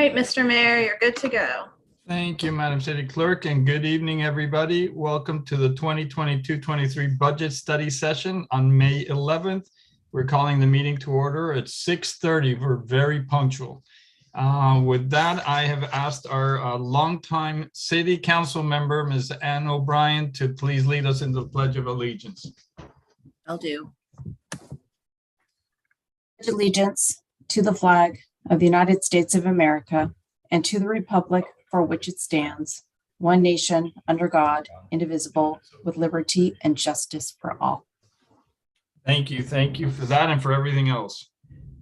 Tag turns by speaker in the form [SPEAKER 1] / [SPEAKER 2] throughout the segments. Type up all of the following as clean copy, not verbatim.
[SPEAKER 1] right, Mr. Mayor, you're good to go.
[SPEAKER 2] Thank you, Madam City Clerk, and good evening, everybody. Welcome to the 2022-23 budget study session on May 11th. We're calling the meeting to order at 6:30. We're very punctual. With that, I have asked our longtime City Council member, Ms. Ann O'Brien, to please lead us in the Pledge of Allegiance.
[SPEAKER 3] I'll do. Pledge allegiance to the flag of the United States of America and to the republic for which it stands, one nation, under God, indivisible, with liberty and justice for all.
[SPEAKER 2] Thank you for that and for everything else.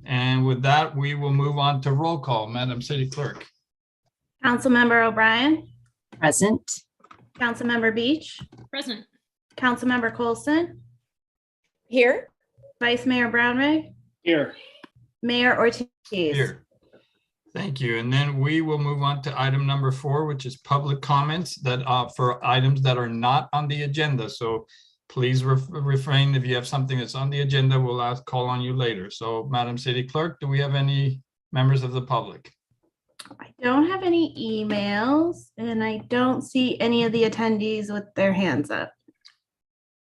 [SPEAKER 2] And with that, we will move on to roll call. Madam City Clerk.
[SPEAKER 1] Councilmember O'Brien,
[SPEAKER 3] Present.
[SPEAKER 1] Councilmember Beach,
[SPEAKER 4] Present.
[SPEAKER 1] Councilmember Colson,
[SPEAKER 4] Here.
[SPEAKER 1] Vice Mayor Brownrigg,
[SPEAKER 5] Here.
[SPEAKER 1] Mayor Ortiz.
[SPEAKER 2] Here. Thank you. And then we will move on to item number 4, which is public comments that for items that are not on the agenda. So please refrain if you have something that's on the agenda, we'll call on you later. So Madam City Clerk, do we have any members of the public?
[SPEAKER 1] I don't have any emails and I don't see any of the attendees with their hands up.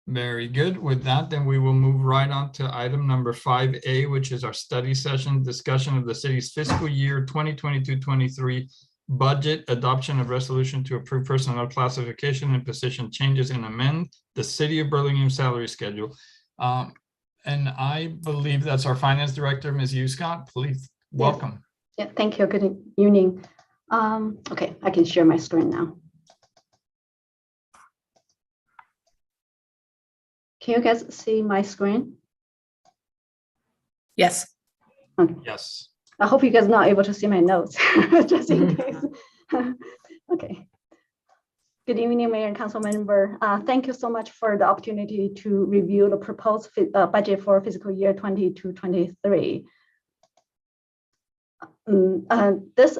[SPEAKER 2] Very good. With that, then we will move right on to item number 5A, which is our study session discussion of the city's fiscal year 2022-23 budget, adoption of resolution to approve personnel classification and position changes and amend the City of Burlingame salary schedule. And I believe that's our finance director, Ms. Uscott. Please welcome.
[SPEAKER 6] Yeah, thank you. Good evening. Okay, I can share my screen now. Can you guys see my screen?
[SPEAKER 3] Yes.
[SPEAKER 6] Okay.
[SPEAKER 2] Yes.
[SPEAKER 6] I hope you guys are not able to see my notes, just in case. Okay. Good evening, Mayor and Council member. Thank you so much for the opportunity to review the proposed budget for fiscal year 22-23. This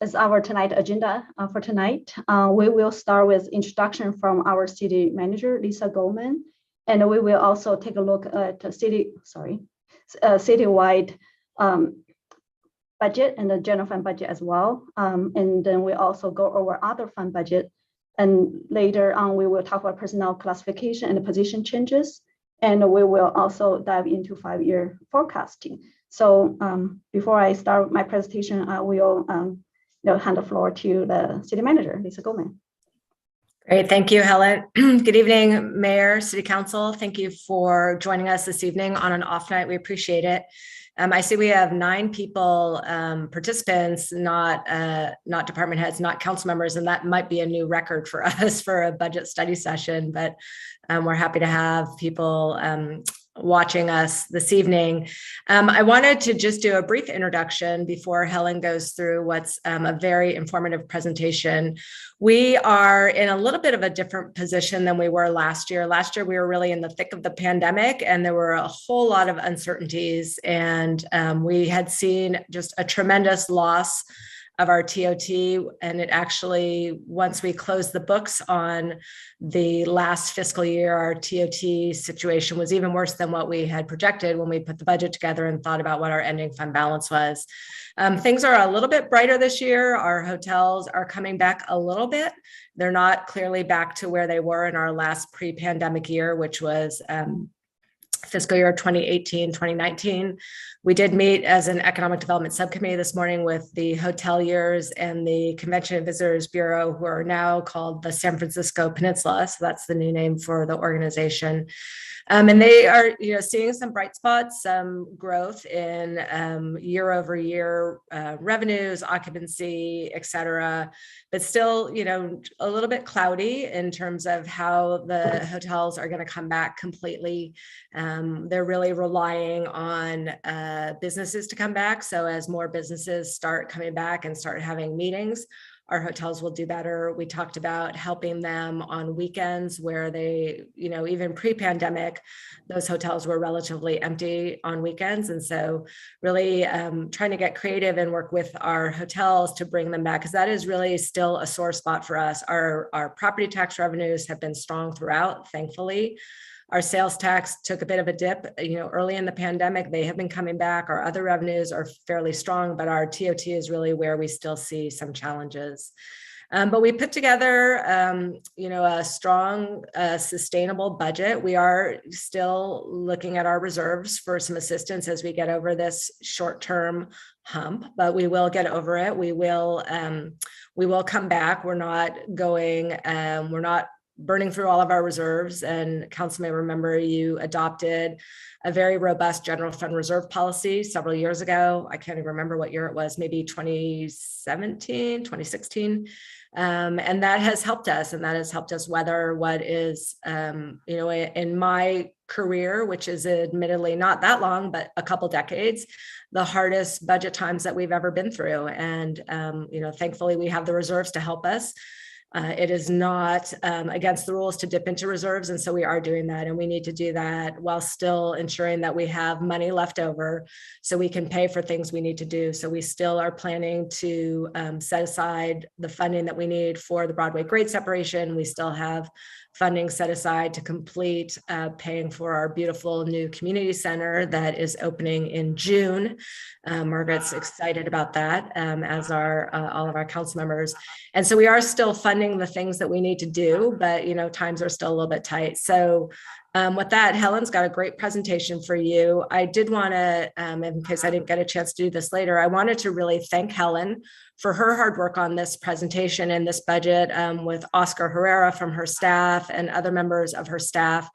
[SPEAKER 6] is our tonight agenda for tonight. We will start with introduction from our city manager, Lisa Goldman, and we will also take a look at citywide budget and the general fund budget as well. And then we also go over other fund budget. And later on, we will talk about personnel classification and position changes. And we will also dive into 5-year forecasting. So before I start my presentation, I will hand the floor to the city manager, Lisa Goldman.
[SPEAKER 4] Great. Thank you, Helen. Good evening, Mayor, City Council. Thank you for joining us this evening on an off night. We appreciate it. I see we have 9 people, participants, not department heads, not council members, and that might be a new record for us for a budget study session, but we're happy to have people watching us this evening. I wanted to just do a brief introduction before Helen goes through what's a very informative presentation. We are in a little bit of a different position than we were last year. Last year, we were really in the thick of the pandemic and there were a whole lot of uncertainties, and we had seen just a tremendous loss of our TOT. And it actually, once we closed the books on the last fiscal year, our TOT situation was even worse than what we had projected when we put the budget together and thought about what our ending fund balance was. Things are a little bit brighter this year. Our hotels are coming back a little bit. They're not clearly back to where they were in our last pre-pandemic year, which was fiscal year 2018, 2019. We did meet as an economic development subcommittee this morning with the hoteliers and the Convention and Visitors Bureau, who are now called the San Francisco Peninsula. So that's the new name for the organization. And they are, seeing some bright spots, some growth in year over year revenues, occupancy, et cetera, but still, a little bit cloudy in terms of how the hotels are going to come back completely. They're really relying on businesses to come back. So as more businesses start coming back and start having meetings, our hotels will do better. We talked about helping them on weekends where they, even pre-pandemic, those hotels were relatively empty on weekends. And so really trying to get creative and work with our hotels to bring them back, because that is really still a sore spot for us. Our property tax revenues have been strong throughout, thankfully. Our sales tax took a bit of a dip, early in the pandemic. They have been coming back. Our other revenues are fairly strong, but our TOT is really where we still see some challenges. But we put together, a strong, sustainable budget. We are still looking at our reserves for some assistance as we get over this short-term hump, but we will get over it. We will come back. We're not burning through all of our reserves. And Council may remember you adopted a very robust general fund reserve policy several years ago. I can't even remember what year it was, maybe 2017, 2016. And that has helped us, weather what is, in my career, which is admittedly not that long, but a couple decades, the hardest budget times that we've ever been through. And, thankfully we have the reserves to help us. It is not against the rules to dip into reserves. And so we are doing that. And we need to do that while still ensuring that we have money left over so we can pay for things we need to do. So we still are planning to set aside the funding that we need for the Broadway grade separation. We still have funding set aside to complete paying for our beautiful new community center that is opening in June. Margaret's excited about that, as are all of our council members. And so we are still funding the things that we need to do, but times are still a little bit tight. So with that, Helen's got a great presentation for you. I did want to, in case I didn't get a chance to do this later, I wanted to really thank Helen for her hard work on this presentation and this budget, with Oscar Herrera from her staff and other members of her staff.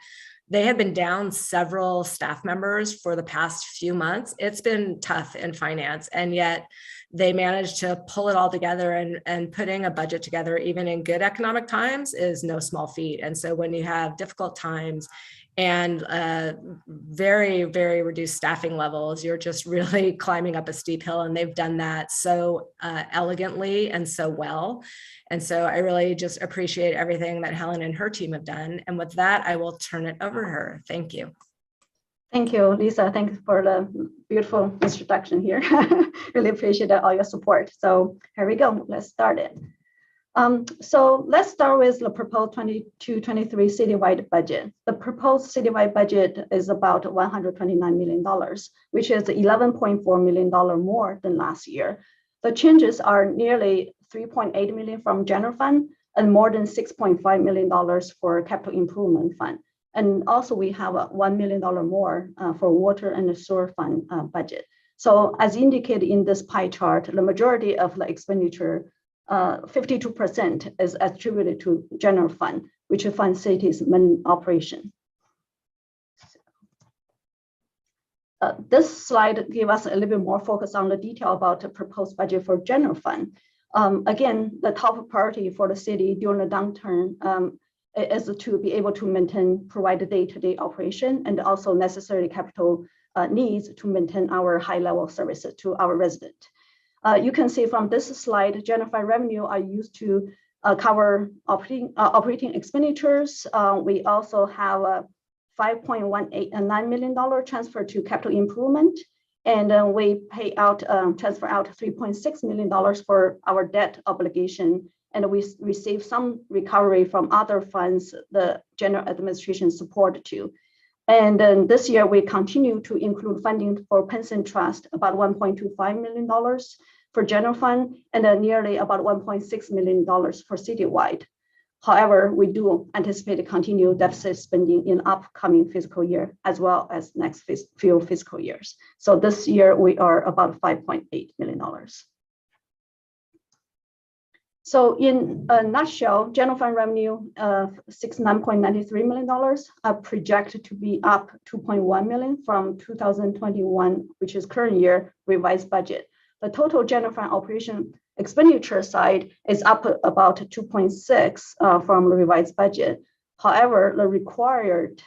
[SPEAKER 4] They have been down several staff members for the past few months. It's been tough in finance, and yet they managed to pull it all together, and putting a budget together, even in good economic times, is no small feat. And so when you have difficult times and very, very reduced staffing levels, you're just really climbing up a steep hill, and they've done that so elegantly and so well. And so I really just appreciate everything that Helen and her team have done. And with that, I will turn it over to her. Thank you.
[SPEAKER 6] Thank you, Lisa. Thanks for the beautiful introduction here. Really appreciate all your support. So here we go. Let's start it. So let's start with the proposed 22-23 citywide budget. The proposed citywide budget is about $129 million, which is $11.4 million more than last year. The changes are nearly $3.8 million from general fund and more than $6.5 million for capital improvement fund. And also we have a $1 million more for water and the sewer fund budget. So as indicated in this pie chart, the majority of the expenditure, 52%, is attributed to general fund, which funds city's main operation. This slide gives us a little bit more focus on the detail about the proposed budget for general fund. Again, the top priority for the city during the downturn is to be able to provide the day-to-day operation and also necessary capital needs to maintain our high-level services to our residents. You can see from this slide, general fund revenue are used to cover operating expenditures. We also have a $5.189 million transfer to capital improvement, and we transfer out $3.6 million for our debt obligation, and we receive some recovery from other funds the general administration support to. And then this year we continue to include funding for pension trust, about $1.25 million for general fund, and then nearly about $1.6 million for citywide. However, we do anticipate a continued deficit spending in upcoming fiscal year, as well as next few fiscal years. So this year we are about $5.8 million. So in a nutshell, general fund revenue of $69.93 million are projected to be up $2.1 million from 2021, which is current year revised budget. The total general fund operation expenditure side is up about 2.6 from the revised budget. However, the required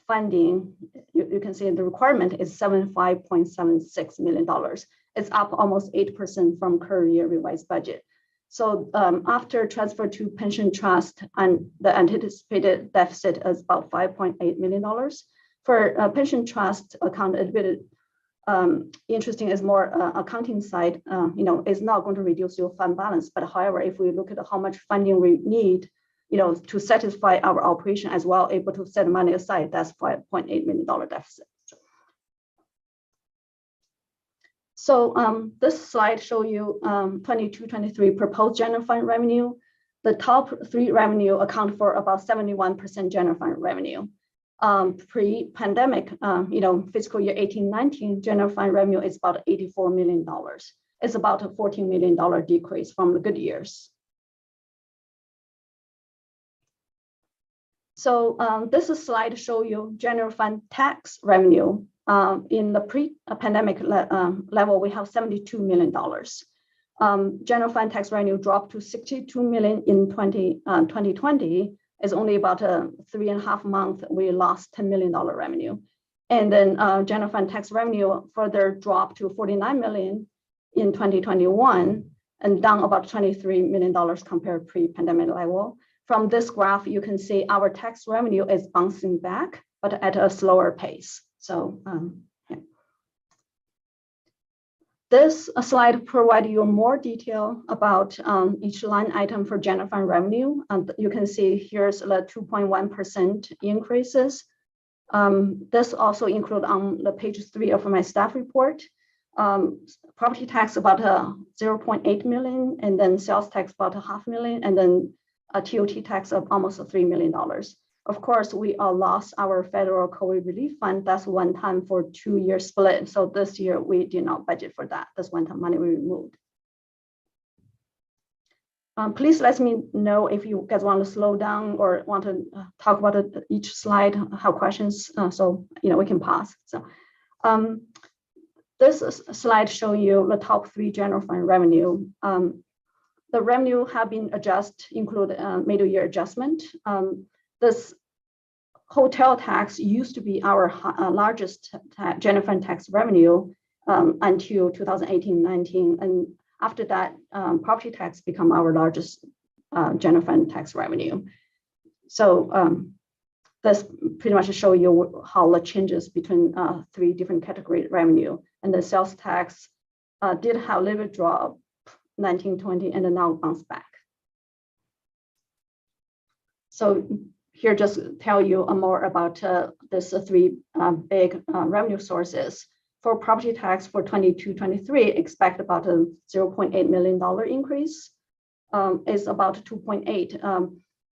[SPEAKER 6] funding, you can see the requirement is $75.76 million. It's up almost 8% from current year revised budget. So after transfer to pension trust, and the anticipated deficit is about $5.8 million. For pension trust account, a bit interesting is more accounting side, is not going to reduce your fund balance. But however, if we look at how much funding we need to satisfy our operation as well, able to set money aside. That's $5.8 million deficit. So this slide shows you 22-23 proposed general fund revenue. The top three revenue account for about 71% general fund revenue. Pre-pandemic, fiscal year 18-19 general fund revenue is about $84 million. It's about a $14 million decrease from the good years. So this slide shows you general fund tax revenue. In the pre-pandemic level, we have $72 million. General fund tax revenue dropped to $62 million in 2020. It's only about 3.5 months, we lost $10 million revenue. And then general fund tax revenue further dropped to $49 million in 2021 and down about $23 million compared pre-pandemic level. From this graph, you can see our tax revenue is bouncing back, but at a slower pace. So yeah. This slide provides you more detail about each line item for general fund revenue. You can see here's the 2.1% increases. This also includes on the page 3 of my staff report. Property tax about 0.8 million, and then sales tax about $500,000, and then a TOT tax of almost $3 million. Of course, we lost our federal COVID relief fund. That's one time for 2-year split. So this year we did not budget for that. That's one time money we removed. Please let me know if you guys want to slow down or want to talk about each slide, have questions, so we can pause. So this slide shows you the top 3 general fund revenue. The revenue have been adjusted, include middle year adjustment. This hotel tax used to be our largest general fund tax revenue until 2018-19, and after that, property tax become our largest general fund tax revenue. So this pretty much show you how the changes between 3 different category revenue, and the sales tax did have a little bit drop 19-20 and then now bounce back. So here just tell you more about this 3 big revenue sources. For property tax for 22-23, expect about a $0.8 million increase. Is about 2.8.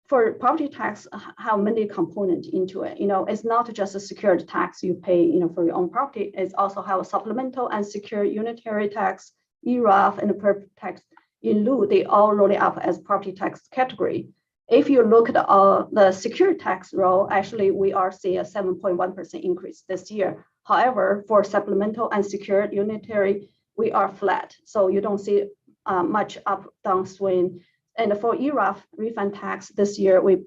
[SPEAKER 6] For property tax, how many components into it? It's not just a secured tax you pay, for your own property. It's also have a supplemental and secure unitary tax, ERAF, and the property tax in lieu. They all roll it up as property tax category. If you look at the secure tax row, actually we are seeing a 7.1% increase this year. However, for supplemental and secured unitary, we are flat. So you don't see much up down swing. And for ERAF refund tax this year, we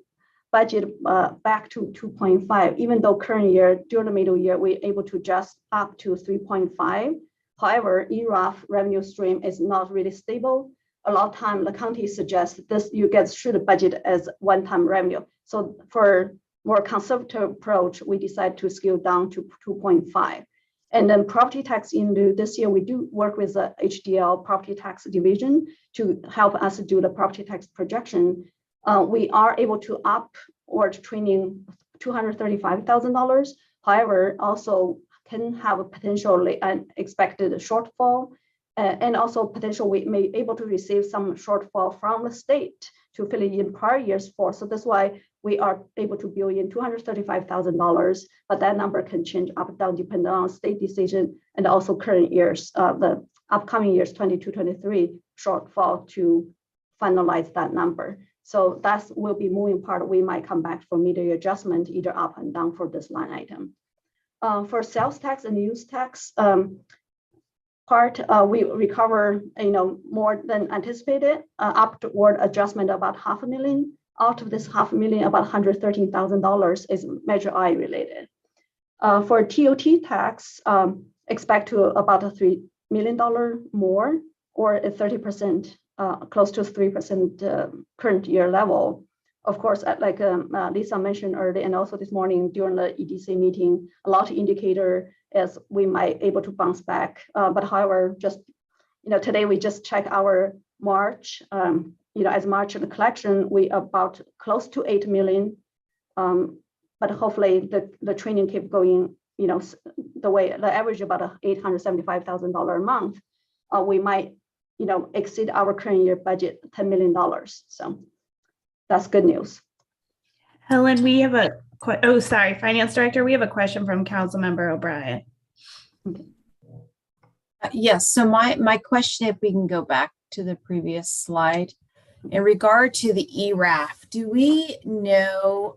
[SPEAKER 6] budget back to 2.5, even though current year during the middle year, we're able to adjust up to 3.5. However, ERAF revenue stream is not really stable. A lot of time the county suggests this you guys should budget as one-time revenue. So for more conservative approach, we decide to scale down to 2.5. And then property tax in this year, we do work with the HDL property tax division to help us do the property tax projection. We are able to upward training $235,000. However, also can have a potentially unexpected shortfall. And also potential we may able to receive some shortfall from the state to fill in prior years for. So that's why we are able to build in $235,000, but that number can change up and down depending on state decision and also current years, the upcoming years 22-23 shortfall to finalize that number. So that will be moving part. We might come back for mid-year adjustment either up and down for this line item. For sales tax and use tax, part we recover more than anticipated, upward adjustment about $500,000. Out of this $500,000, about $113,000 is Measure I related. For TOT tax, expect to about a $3 million more, or a 30%, close to 3% current year level. Of course, like Lisa mentioned earlier, and also this morning during the EDC meeting, a lot of indicator is we might able to bounce back. But however, just today we just check our March, as March of the collection, we about close to 8 million. But hopefully the training keep going, the way the average about $875,000 a month, we might, exceed our current year budget, $10 million. So that's good news.
[SPEAKER 1] Helen, we have Finance Director, we have a question from Councilmember O'Brien.
[SPEAKER 3] Yes, so my question, if we can go back to the previous slide, in regard to the ERAF, do we know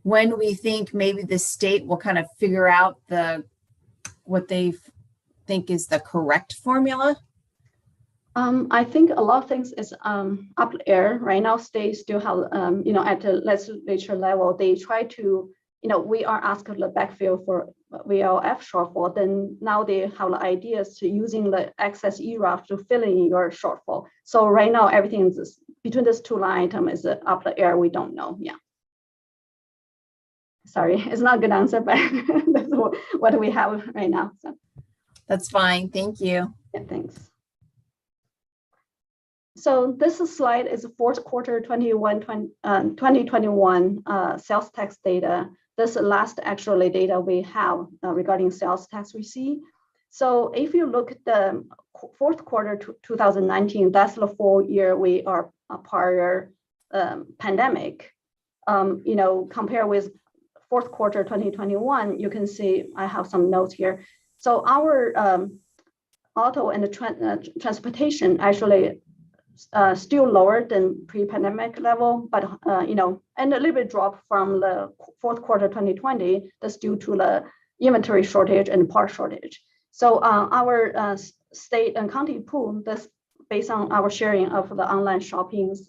[SPEAKER 3] when we think maybe the state will kind of figure out what they think is the correct formula?
[SPEAKER 6] I think a lot of things is up in the air right now. States still have, at the legislature level, they try to, we are asked the backfill for VLF shortfall. Then now they have the ideas to using the excess ERAF to fill in your shortfall. So right now, everything is between these two line items is up in the air. We don't know. Yeah. Sorry, it's not a good answer, but that's what we have right now. So
[SPEAKER 3] that's fine. Thank you.
[SPEAKER 6] Yeah, thanks. So this slide is fourth quarter 2021 sales tax data. This is the last actually data we have regarding sales tax receipt. So if you look at the fourth quarter 2019, that's the full year we are prior pandemic. Compare with fourth quarter 2021, you can see I have some notes here. So our auto and the transportation actually still lower than pre-pandemic level, but and a little bit drop from the fourth quarter 2020. That's due to the inventory shortage and part shortage. So our state and county pool, that's based on our sharing of the online shoppings,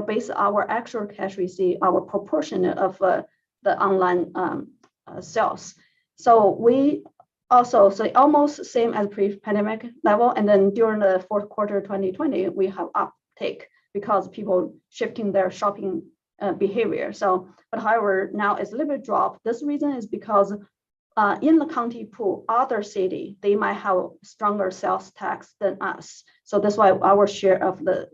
[SPEAKER 6] based on our actual cash receipt, our proportion of the online sales. So we also, so almost same as pre-pandemic level. And then during the fourth quarter 2020, we have uptake because people shifting their shopping behavior. So, but however, now it's a little bit drop. This reason is because in the county pool, other city, they might have stronger sales tax than us. So that's why our share of the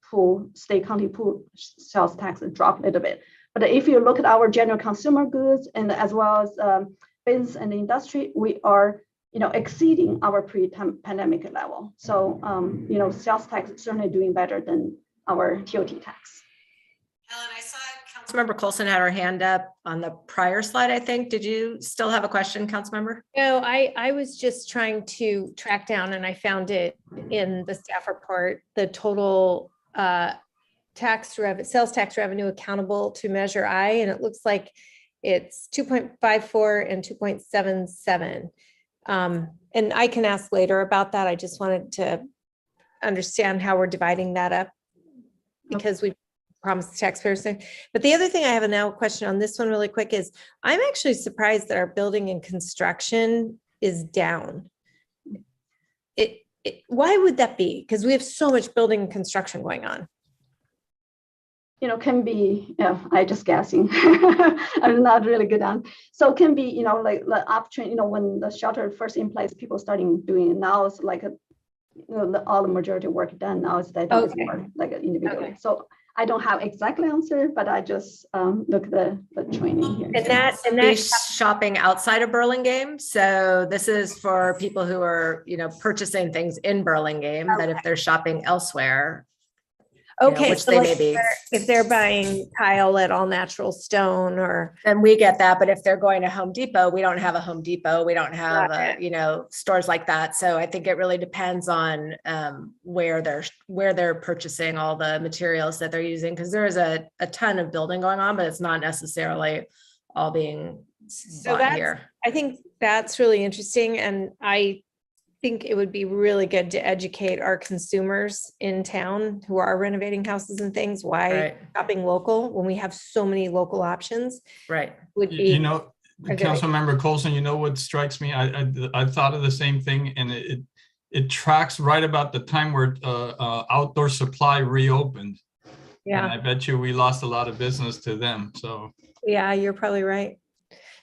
[SPEAKER 6] pool, state county pool sales tax dropped a little bit. But if you look at our general consumer goods and as well as business and industry, we are, exceeding our pre-pandemic level. So, sales tax is certainly doing better than our TOT tax.
[SPEAKER 4] Ellen, I saw Councilmember Colson had her hand up on the prior slide, I think. Did you still have a question, Councilmember?
[SPEAKER 5] No, I was just trying to track down, and I found it in the staff report, the total sales tax revenue accountable to Measure I, and it looks like it's 2.54 and 2.77. And I can ask later about that. I just wanted to understand how we're dividing that up because we promised the taxpayers. But the other thing I have a question on this one really quick is I'm actually surprised that our building and construction is down. Why would that be? Because we have so much building and construction going on.
[SPEAKER 6] Can be, I just guessing. I'm not really good on. So can be, like the uptrend, when the shelter first in place, people starting doing it. Now it's like all the majority work done. Now it's that it's more like an individual. Okay. So I don't have exactly answer, but I just look at the training here.
[SPEAKER 4] And that's shopping outside of Burlingame. So this is for people who are, purchasing things in Burlingame, that if they're shopping elsewhere.
[SPEAKER 5] Okay,
[SPEAKER 4] which
[SPEAKER 5] so
[SPEAKER 4] they
[SPEAKER 5] like
[SPEAKER 4] may be.
[SPEAKER 5] If they're buying tile at All Natural Stone or.
[SPEAKER 4] And we get that, but if they're going to Home Depot, we don't have a Home Depot. We don't have, stores like that. So I think it really depends on where they're purchasing all the materials that they're using, because there is a ton of building going on, but it's not necessarily all being bought here.
[SPEAKER 5] I think that's really interesting. And I think it would be really good to educate our consumers in town who are renovating houses and things, why shopping local when we have so many local options.
[SPEAKER 4] Right.
[SPEAKER 5] Would be,
[SPEAKER 2] Councilmember Colson, what strikes me, I thought of the same thing, and it tracks right about the time where Outdoor Supply reopened.
[SPEAKER 5] Yeah.
[SPEAKER 2] And I bet you we lost a lot of business to them. So
[SPEAKER 5] yeah, you're probably right.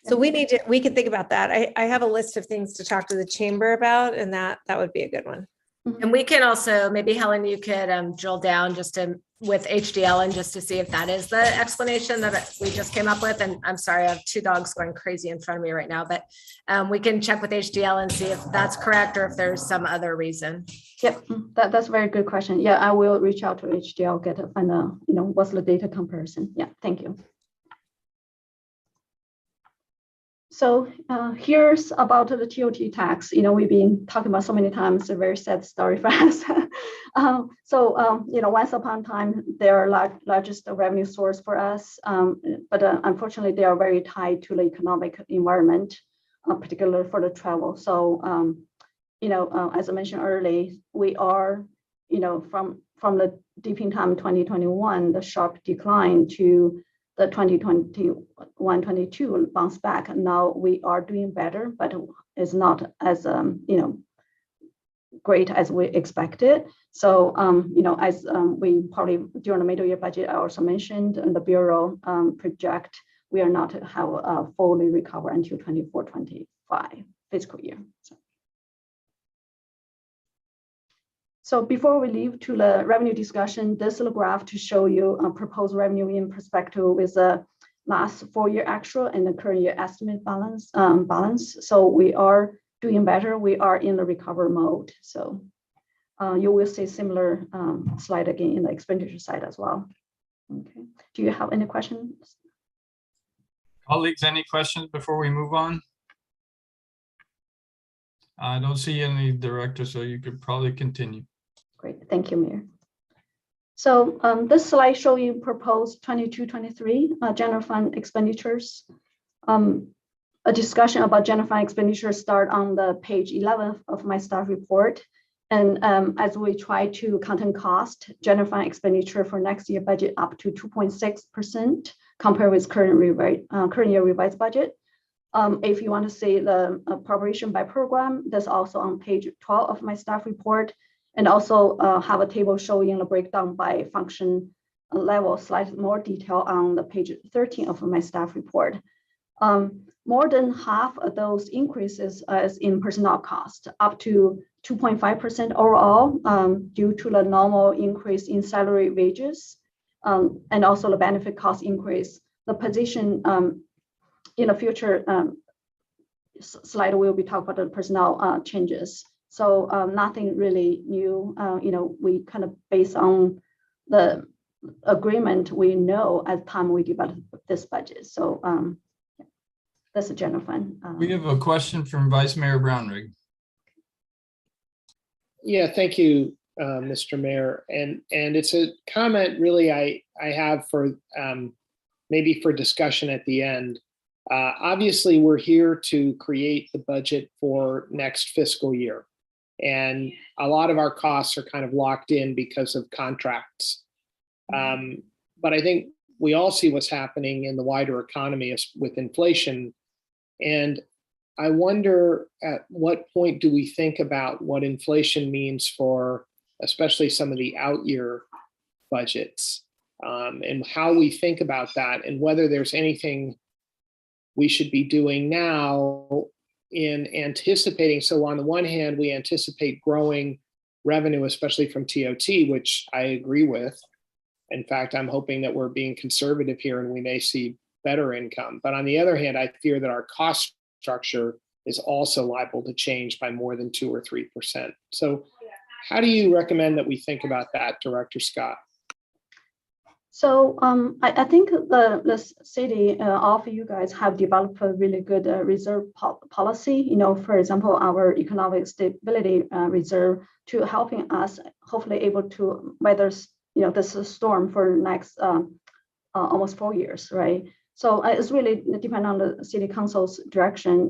[SPEAKER 5] So we can think about that. I have a list of things to talk to the chamber about, and that would be a good one.
[SPEAKER 4] And we can also, maybe Helen, you could drill down just to with HDL and just to see if that is the explanation that we just came up with. And I'm sorry, I have two dogs going crazy in front of me right now, but we can check with HDL and see if that's correct or if there's some other reason.
[SPEAKER 6] Yep, that's a very good question. Yeah, I will reach out to HDL, find out, what's the data comparison. Yeah, thank you. So here's about the TOT tax. We've been talking about so many times, it's a very sad story for us. Once upon a time, they are largest revenue source for us, but unfortunately, they are very tied to the economic environment, particularly for the travel. So, as I mentioned earlier, we are, from the dipping time 2021, the sharp decline to the 2021-22 bounce back. Now we are doing better, but it's not as great as we expected. So as we probably during the middle year budget, I also mentioned, and the Bureau project we are not have fully recover until 24-25 fiscal year. So before we leave to the revenue discussion, this is a graph to show you a proposed revenue in perspective with the last 4-year actual and the current year estimate balance. So we are doing better. We are in the recover mode. So you will see similar slide again in the expenditure side as well. Okay. Do you have any questions?
[SPEAKER 2] Colleagues, any questions before we move on? I don't see any director, so you could probably continue.
[SPEAKER 6] Great, thank you, Mayor. So this slide shows you proposed 22-23 general fund expenditures. A discussion about general fund expenditures start on the page 11 of my staff report. And as we try to contain cost, general fund expenditure for next year budget up to 2.6% compared with current year revised budget. If you want to see the appropriation by program, that's also on page 12 of my staff report, and also have a table showing the breakdown by function level, slightly more detail on the page 13 of my staff report. More than half of those increases is in personnel cost, up to 2.5% overall, due to the normal increase in salary wages, and also the benefit cost increase. The position in the future slide, we'll be talking about the personnel changes. So nothing really new. We kind of based on the agreement we know at the time we developed this budget. So that's a general fund.
[SPEAKER 2] We have a question from Vice Mayor Brownrigg.
[SPEAKER 7] Yeah, thank you, Mr. Mayor. And it's a comment really I have for maybe for discussion at the end. Obviously, we're here to create the budget for next fiscal year. And a lot of our costs are kind of locked in because of contracts. But I think we all see what's happening in the wider economy with inflation. And I wonder at what point do we think about what inflation means for especially some of the out year budgets, and how we think about that, and whether there's anything we should be doing now in anticipating. So on the one hand, we anticipate growing revenue, especially from TOT, which I agree with. In fact, I'm hoping that we're being conservative here and we may see better income. But on the other hand, I fear that our cost structure is also liable to change by more than 2 or 3%. So how do you recommend that we think about that, Director Scott?
[SPEAKER 6] So I think the city, all of you guys have developed a really good reserve policy. For example, our economic stability reserve to helping us hopefully able to weather this storm for the next almost 4 years, right? So it's really depend on the city council's direction.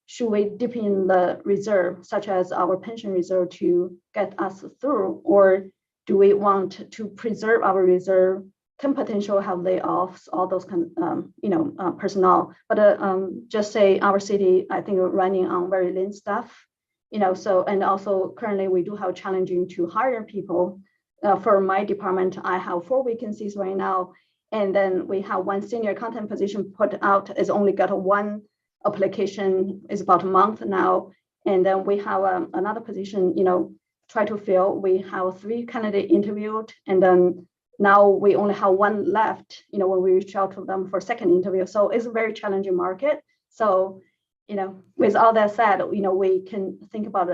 [SPEAKER 6] Should we dip in the reserve, such as our pension reserve, to get us through, or do we want to preserve our reserve, can potentially have layoffs, all those kind of, personnel. But just say our city, I think we're running on very lean staff, so, and also currently we do have challenging to hire people. For my department, I have 4 vacancies right now. And then we have 1 senior content position put out, is only got 1 application, is about a month now. And then we have another position, try to fill. We have 3 candidates interviewed, and then now we only have 1 left, when we reach out to them for second interview. So it's a very challenging market. So, with all that said, we can think about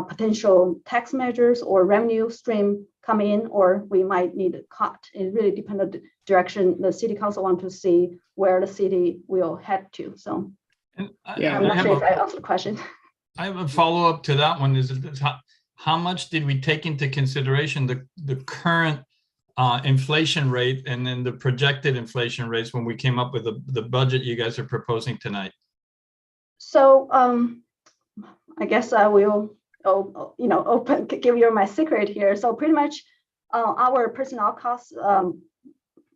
[SPEAKER 6] potential tax measures or revenue stream coming in, or we might need a cut. It really depends on the direction the city council want to see where the city will head to. So
[SPEAKER 7] Yeah,
[SPEAKER 6] I'm not sure if I answered the question.
[SPEAKER 2] I have a follow-up to that one. Is how much did we take into consideration the current inflation rate and then the projected inflation rates when we came up with the budget you guys are proposing tonight?
[SPEAKER 6] So I guess I will, give you my secret here. So pretty much our personnel costs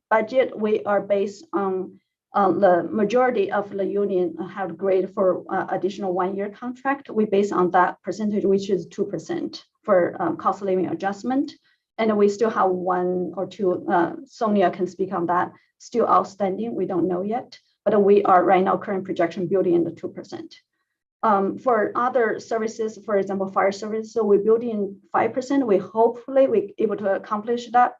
[SPEAKER 6] budget, we are based on the majority of the union have agreed for additional 1-year contract. We base on that percentage, which is 2% for cost of living adjustment. And we still have 1 or 2, Sonia can speak on that, still outstanding. We don't know yet, but we are right now current projection building in the 2%. For other services, for example, fire service, so we build in 5%. We hopefully we able to accomplish that,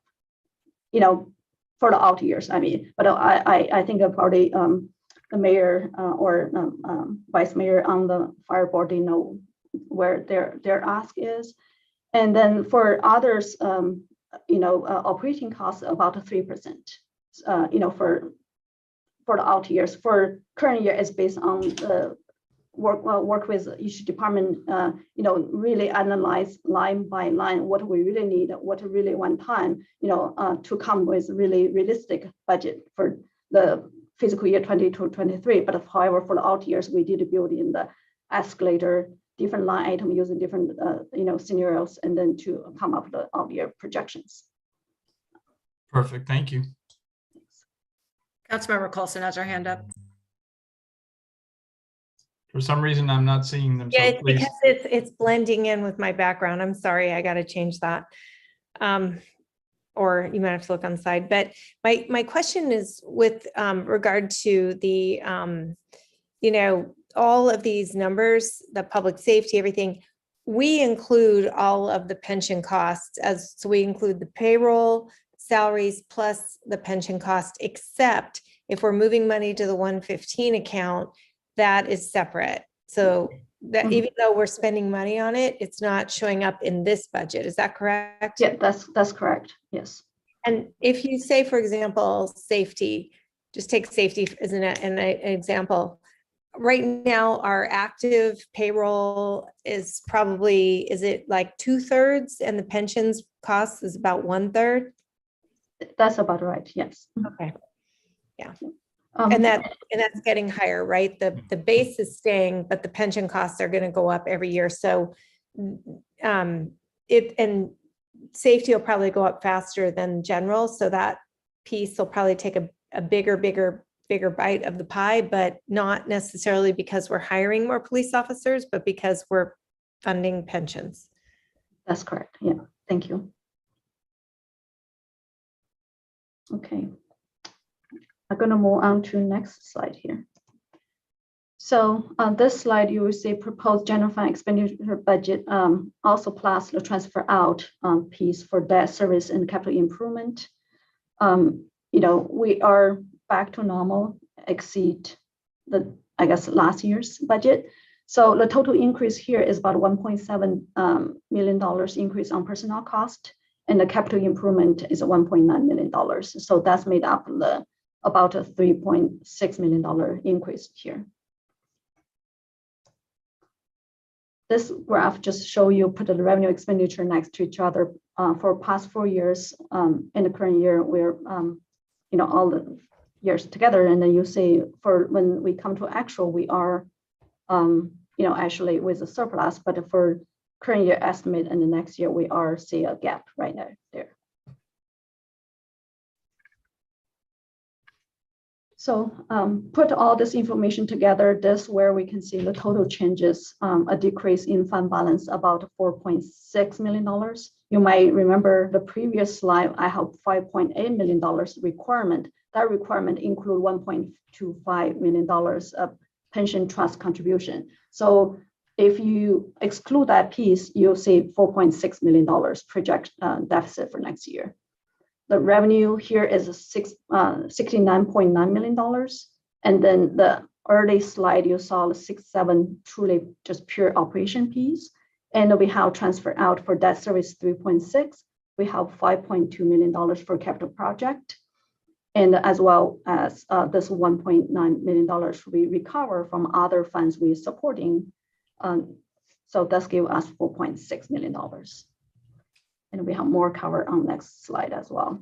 [SPEAKER 6] for the out years. But I think probably the mayor or vice mayor on the fire board, they know where their ask is. And then for others, operating costs about 3%. For the out years. For current year, is based on the work with each department, really analyze line by line what we really need, what really one time, to come with really realistic budget for the fiscal year 22-23. But however, for the out years, we did build in the escalator, different line item using different, scenarios, and then to come up with the out year projections.
[SPEAKER 2] Perfect. Thank you.
[SPEAKER 4] Councilmember Coulson has her hand up.
[SPEAKER 2] For some reason, I'm not seeing them.
[SPEAKER 5] Yeah,
[SPEAKER 2] So
[SPEAKER 5] it's
[SPEAKER 2] please.
[SPEAKER 5] because it's blending in with my background. I'm sorry, I got to change that. Or you might have to look on the side. But my question is with regard to the, all of these numbers, the public safety, everything. We include all of the pension costs so we include the payroll, salaries plus the pension cost, except if we're moving money to the 115 account, that is separate. So that even though we're spending money on it, it's not showing up in this budget. Is that correct?
[SPEAKER 6] Yeah, that's correct. Yes.
[SPEAKER 5] And if you say, for example, safety, just take safety as an example. Right now, our active payroll is probably, is it like 2/3 and the pensions cost is about 1/3?
[SPEAKER 6] That's about right. Yes.
[SPEAKER 5] Okay. Yeah. And that's getting higher, right? The base is staying, but the pension costs are going to go up every year. So and safety will probably go up faster than general. So that piece will probably take a bigger bite of the pie, but not necessarily because we're hiring more police officers, but because we're funding pensions.
[SPEAKER 6] That's correct. Yeah. Thank you. Okay. I'm going to move on to next slide here. So on this slide, you will see proposed general fund expenditure budget, also plus the transfer out piece for debt service and capital improvement. We are back to normal, exceed last year's budget. So the total increase here is about $1.7 million increase on personnel cost, and the capital improvement is $1.9 million. So that's made up about a $3.6 million increase here. This graph just show you put the revenue expenditure next to each other for past 4 years. In the current year, we're all the years together, and then you see for when we come to actual, we are actually with a surplus, but for current year estimate and the next year, we are see a gap right now there. So put all this information together, this where we can see the total changes, a decrease in fund balance about $4.6 million. You might remember the previous slide, I have $5.8 million requirement. That requirement include $1.25 million of pension trust contribution. So if you exclude that piece, you'll see $4.6 million project deficit for next year. The revenue here is $69.9 million. And then the early slide, you saw the 6.7 truly just pure operation piece. And we have transfer out for debt service 3.6. We have $5.2 million for capital project. And as well as this $1.9 million we recover from other funds we're supporting. So that's give us $4.6 million. And we have more cover on next slide as well.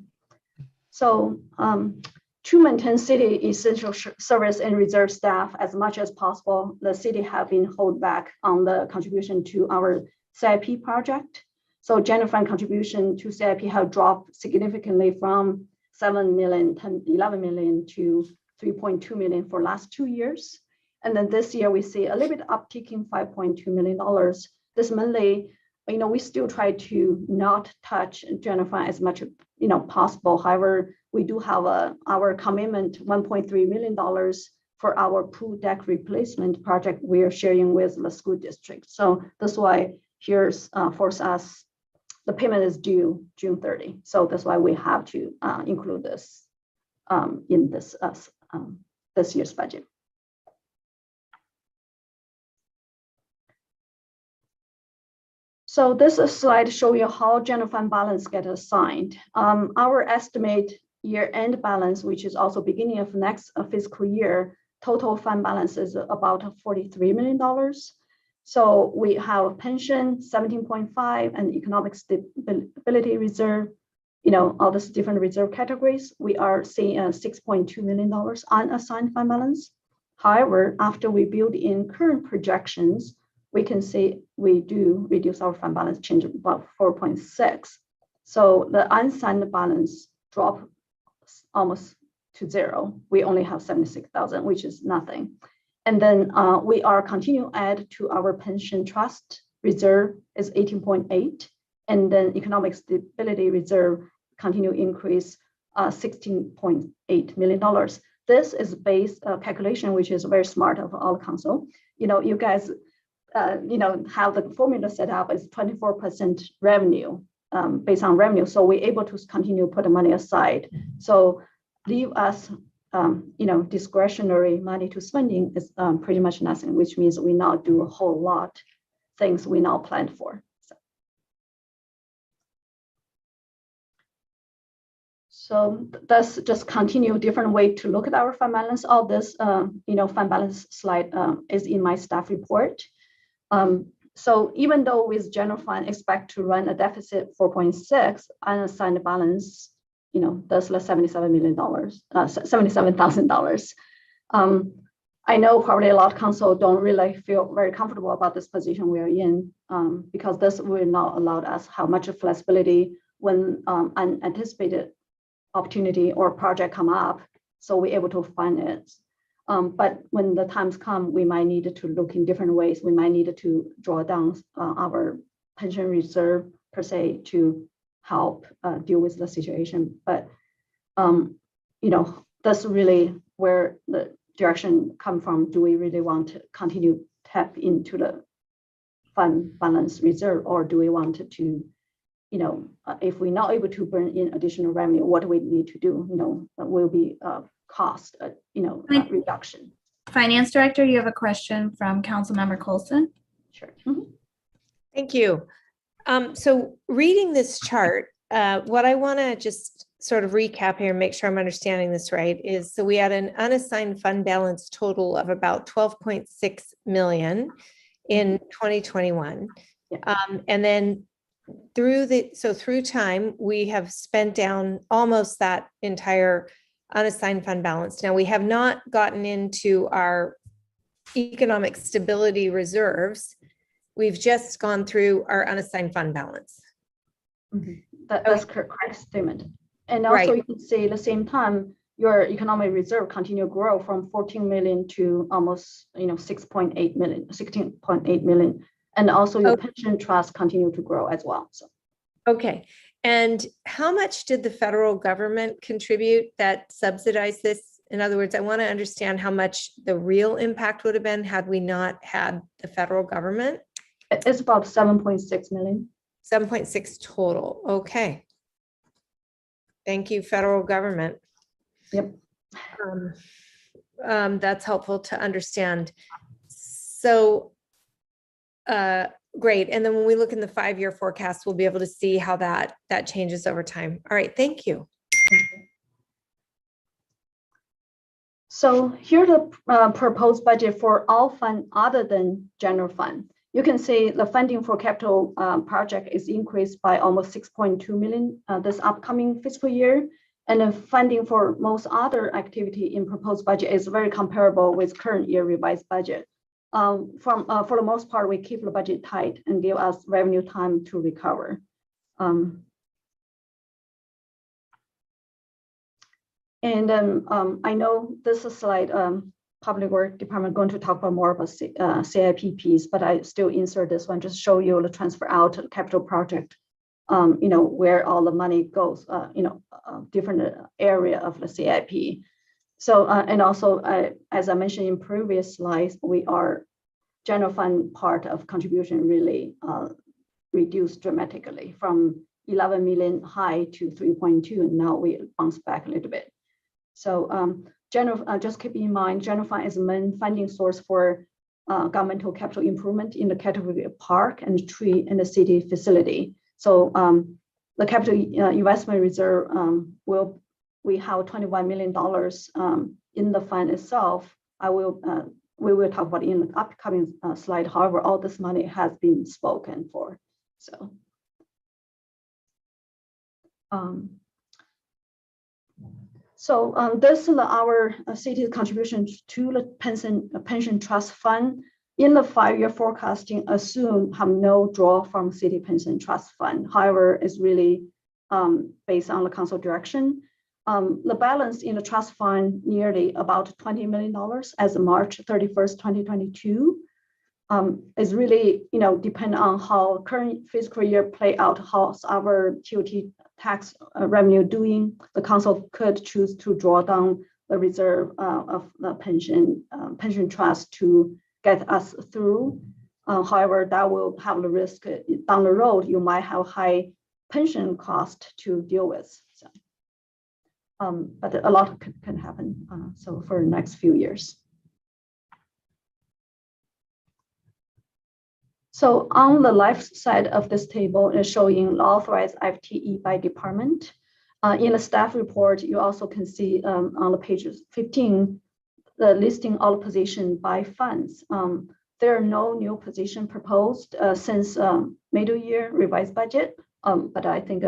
[SPEAKER 6] So to maintain city essential service and reserve staff as much as possible, the city have been held back on the contribution to our CIP project. So general fund contribution to CIP have dropped significantly from 7 million to 11 million to 3.2 million for last 2 years. And then this year we see a little bit uptick in $5.2 million. This mainly, we still try to not touch general fund as much, possible. However, we do have our commitment, $1.3 million for our pool deck replacement project we are sharing with the school district. So that's why here's for us, the payment is due June 30. So that's why we have to include this in this year's budget. So this slide shows you how general fund balance get assigned. Our estimate year-end balance, which is also beginning of next fiscal year, total fund balance is about $43 million. So we have pension 17.5 and economic stability reserve, all these different reserve categories. We are seeing a $6.2 million unassigned fund balance. However, after we build in current projections, we can see we do reduce our fund balance change about 4.6. So the unassigned balance drop almost to zero. We only have 76,000, which is nothing. And then we are continue add to our pension trust reserve is 18.8. And then economic stability reserve continue increase $16.8 million. This is based calculation, which is very smart of all council. You guys, have the formula set up as 24% revenue based on revenue. So we're able to continue put the money aside. So leave us, discretionary money to spending is pretty much nothing, which means we not do a whole lot things we now planned for. So that's just continue different way to look at our fund balance. All this, fund balance slide is in my staff report. So even though with general fund expect to run a deficit 4.6, unassigned balance, that's like $77 million, $77,000. I know probably a lot of council don't really feel very comfortable about this position we are in because this will not allow us how much flexibility when unanticipated opportunity or project come up, so we're able to fund it. But when the times come, we might need to look in different ways. We might need to draw down our pension reserve per se to help deal with the situation. But, that's really where the direction come from. Do we really want to continue tap into the fund balance reserve, or do we want to, if we're not able to bring in additional revenue, what do we need to do? Will be cost, reduction.
[SPEAKER 1] Finance Director, you have a question from Councilmember Colson.
[SPEAKER 6] Sure.
[SPEAKER 5] Thank you. So reading this chart, what I want to just sort of recap here and make sure I'm understanding this right is, so we had an unassigned fund balance total of about 12.6 million in 2021.
[SPEAKER 6] Yeah.
[SPEAKER 5] And then through time, we have spent down almost that entire unassigned fund balance. Now, we have not gotten into our economic stability reserves. We've just gone through our unassigned fund balance.
[SPEAKER 6] Mm-hmm. That's correct statement. And also you can see at the same time, your economic reserve continue to grow from 14 million to almost 16.8 million. And also your pension trust continue to grow as well. So.
[SPEAKER 5] Okay. And how much did the federal government contribute that subsidized this In other words, I want to understand how much the real impact would have been had we not had the federal government.
[SPEAKER 6] It's about 7.6 million.
[SPEAKER 5] 7.6 total. Okay. Thank you, federal government.
[SPEAKER 6] Yep.
[SPEAKER 5] That's helpful to understand. So, great. And then when we look in the 5-year forecast, we'll be able to see how that changes over time. All right. Thank you.
[SPEAKER 6] So here's the proposed budget for all fund other than general fund. You can see the funding for capital project is increased by almost 6.2 million this upcoming fiscal year. And the funding for most other activity in proposed budget is very comparable with current year revised budget. For the most part, we keep the budget tight and give us revenue time to recover. And then I know this is slide Public Work Department going to talk about more about CIP piece, but I still insert this one just show you the transfer out to the capital project, where all the money goes, different area of the CIP. So, and also, as I mentioned in previous slides, we are general fund part of contribution really reduced dramatically from 11 million high to 3.2, and now we bounce back a little bit. So just keep in mind, general fund is the main funding source for governmental capital improvement in the category of park and tree and the city facility. So the capital investment reserve we have $21 million in the fund itself. We will talk about in the upcoming slide. However, all this money has been spoken for. So this is our city's contribution to the pension trust fund. In the 5-year forecasting, assume have no draw from city pension trust fund. However, it's really based on the council direction. The balance in the trust fund nearly about $20 million as of March 31st, 2022. Is really, depend on how current fiscal year play out, how's our TOT tax revenue doing. The council could choose to draw down the reserve of the pension trust to get us through. However, that will have the risk down the road. You might have high pension cost to deal with. So, but a lot can happen. So for the next few years. So on the left side of this table is showing the authorized FTE by department. In the staff report, you also can see on the pages 15, the listing all position by funds. There are no new position proposed since middle year revised budget, but I think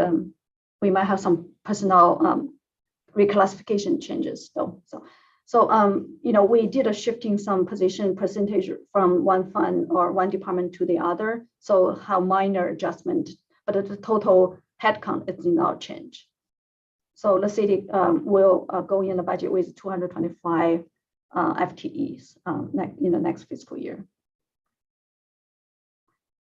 [SPEAKER 6] we might have some personnel reclassification changes though. So we did a shifting some position percentage from one fund or one department to the other. So how minor adjustment, but the total headcount is not change. So the city will go in the budget with 225 FTEs in the next fiscal year.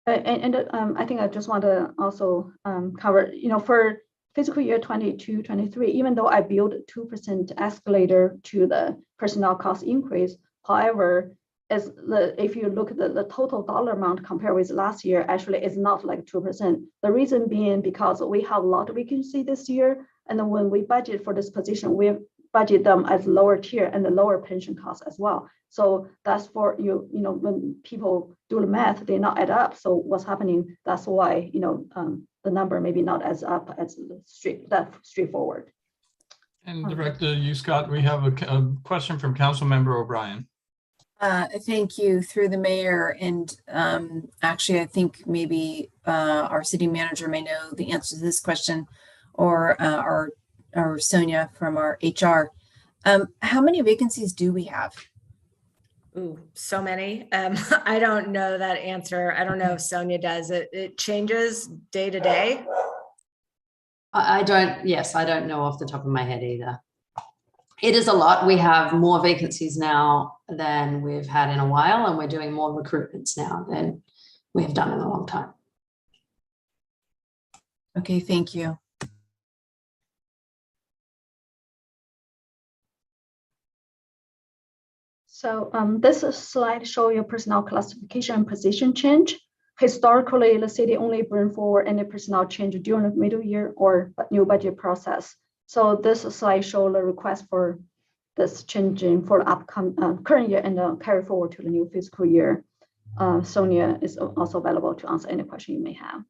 [SPEAKER 6] And I think I just want to also cover, for fiscal year 22-23, even though I built 2% escalator to the personnel cost increase, however, if you look at the total dollar amount compared with last year, actually it's not like 2%. The reason being because we have a lot of vacancy this year, and then when we budget for this position, we budget them as lower tier and the lower pension costs as well. So that's for when people do the math, they not add up. So what's happening? That's why the number maybe not as up as that straightforward.
[SPEAKER 2] And Director Scott, we have a question from Council Member O'Brien.
[SPEAKER 3] Thank you, through the mayor. And actually, I think maybe our city manager may know the answer to this question, or Sonia from our HR. How many vacancies do we have?
[SPEAKER 4] Ooh, so many. I don't know that answer. I don't know if Sonia does. It changes day to day.
[SPEAKER 8] I don't know off the top of my head either. It is a lot. We have more vacancies now than we've had in a while, and we're doing more recruitments now than we have done in a long time.
[SPEAKER 3] Okay, thank you.
[SPEAKER 6] So this slide shows your personnel classification and position change. Historically, the city only bring forward any personnel change during the middle year or new budget process. So this slide shows the request for this changing for the upcoming current year and carry forward to the new fiscal year. Sonia is also available to answer any question you may have.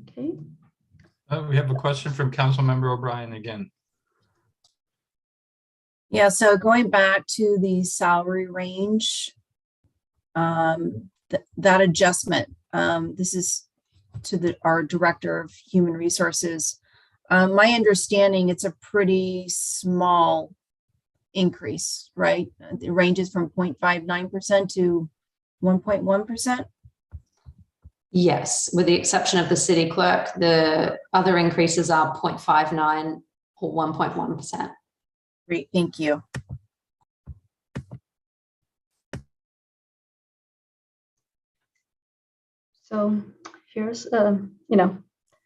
[SPEAKER 6] Okay.
[SPEAKER 2] We have a question from Councilmember O'Brien again.
[SPEAKER 3] Yeah, so going back to the salary range, that adjustment, this is to our Director of Human Resources. My understanding, it's a pretty small increase, right? It ranges from 0.59% to 1.1%.
[SPEAKER 8] Yes, with the exception of the city clerk, the other increases are 0.59 or 1.1%.
[SPEAKER 3] Great, thank you.
[SPEAKER 6] So here's,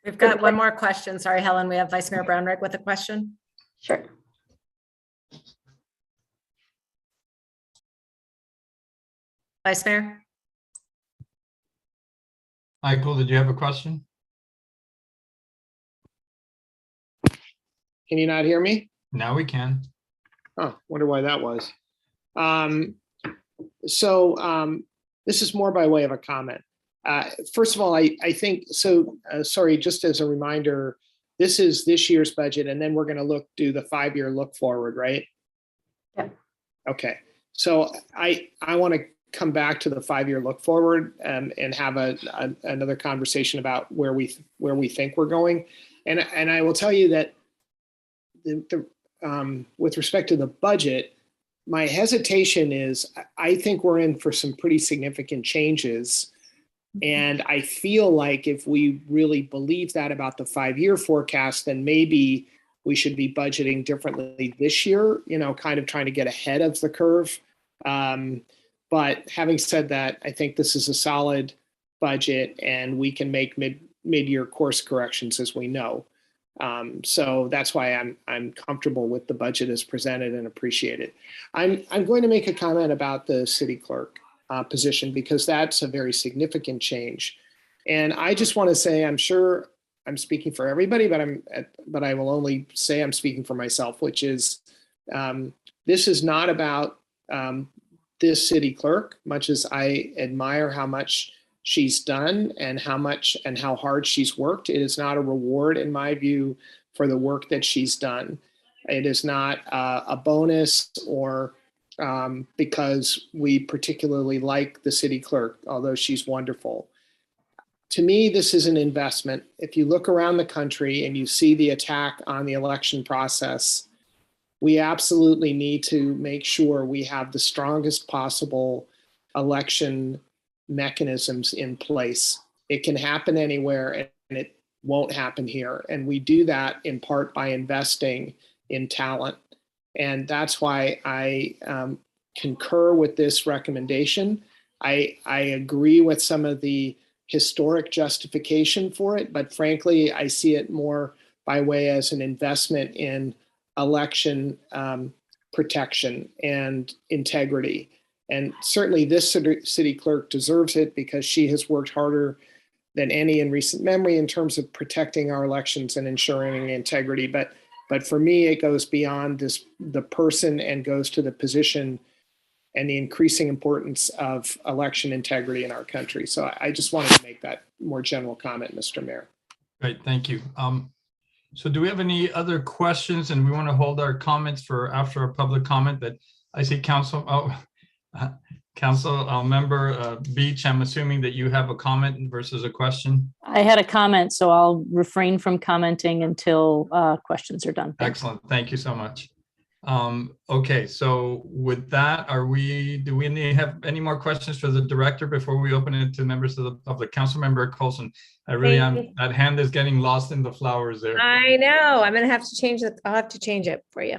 [SPEAKER 4] We've got one more question. Sorry, Helen, we have Vice Mayor Brownrigg with a question.
[SPEAKER 6] sure.
[SPEAKER 4] Vice Mayor?
[SPEAKER 2] Michael, did you have a question?
[SPEAKER 7] Can you not hear me?
[SPEAKER 2] Now we can.
[SPEAKER 7] Oh, wonder why that was. This is more by way of a comment. First of all, I think, sorry, just as a reminder, this is this year's budget, and then we're going to do the 5-year look forward, right?
[SPEAKER 6] Yeah.
[SPEAKER 7] Okay. So I want to come back to the 5-year look forward and have another conversation about where we think we're going. And I will tell you that with respect to the budget, my hesitation is I think we're in for some pretty significant changes. And I feel like if we really believe that about the 5-year forecast, then maybe we should be budgeting differently this year, kind of trying to get ahead of the curve. But having said that, I think this is a solid budget and we can make mid-year course corrections as we know. So that's why I'm comfortable with the budget as presented and appreciate it. I'm going to make a comment about the city clerk position because that's a very significant change. And I just want to say, I'm sure I'm speaking for everybody, but I will only say I'm speaking for myself, which is this is not about this city clerk, much as I admire how much she's done and how hard she's worked. It is not a reward, in my view, for the work that she's done. It is not a bonus or because we particularly like the city clerk, although she's wonderful. To me, this is an investment. If you look around the country and you see the attack on the election process, we absolutely need to make sure we have the strongest possible election mechanisms in place. It can happen anywhere and it won't happen here. And we do that in part by investing in talent. And that's why I concur with this recommendation. I agree with some of the historic justification for it, but frankly, I see it more by way as an investment in election protection and integrity. And certainly this city clerk deserves it because she has worked harder than any in recent memory in terms of protecting our elections and ensuring integrity. But for me, it goes beyond the person and goes to the position and the increasing importance of election integrity in our country. So I just wanted to make that more general comment, Mr. Mayor.
[SPEAKER 2] Great, thank you. So do we have any other questions? And we want to hold our comments for after our public comment that I see Council Member Beach. I'm assuming that you have a comment versus a question.
[SPEAKER 9] I had a comment, so I'll refrain from commenting until questions are done. Thanks.
[SPEAKER 2] Excellent. Thank you so much. Okay, so with that, do we have any more questions for the director before we open it to members of the public? Councilmember Colson, I really am, that hand is getting lost in the flowers there.
[SPEAKER 5] I know, I'm gonna have to change it. I'll have to change it for you.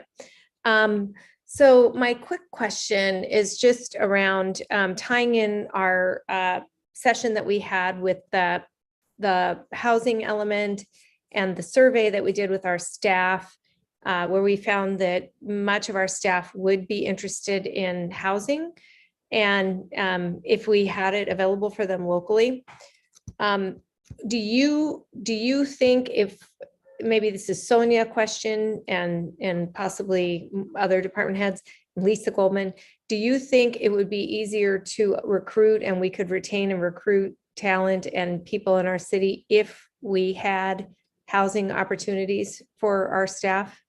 [SPEAKER 5] So my quick question is just around tying in our session that we had with the housing element and the survey that we did with our staff. where we found that much of our staff would be interested in housing. And if we had it available for them locally. Do you think, if maybe this is Sonia question and possibly other department heads, Lisa Goldman, do you think it would be easier to recruit and we could retain and recruit talent and people in our city if we had housing opportunities for our staff?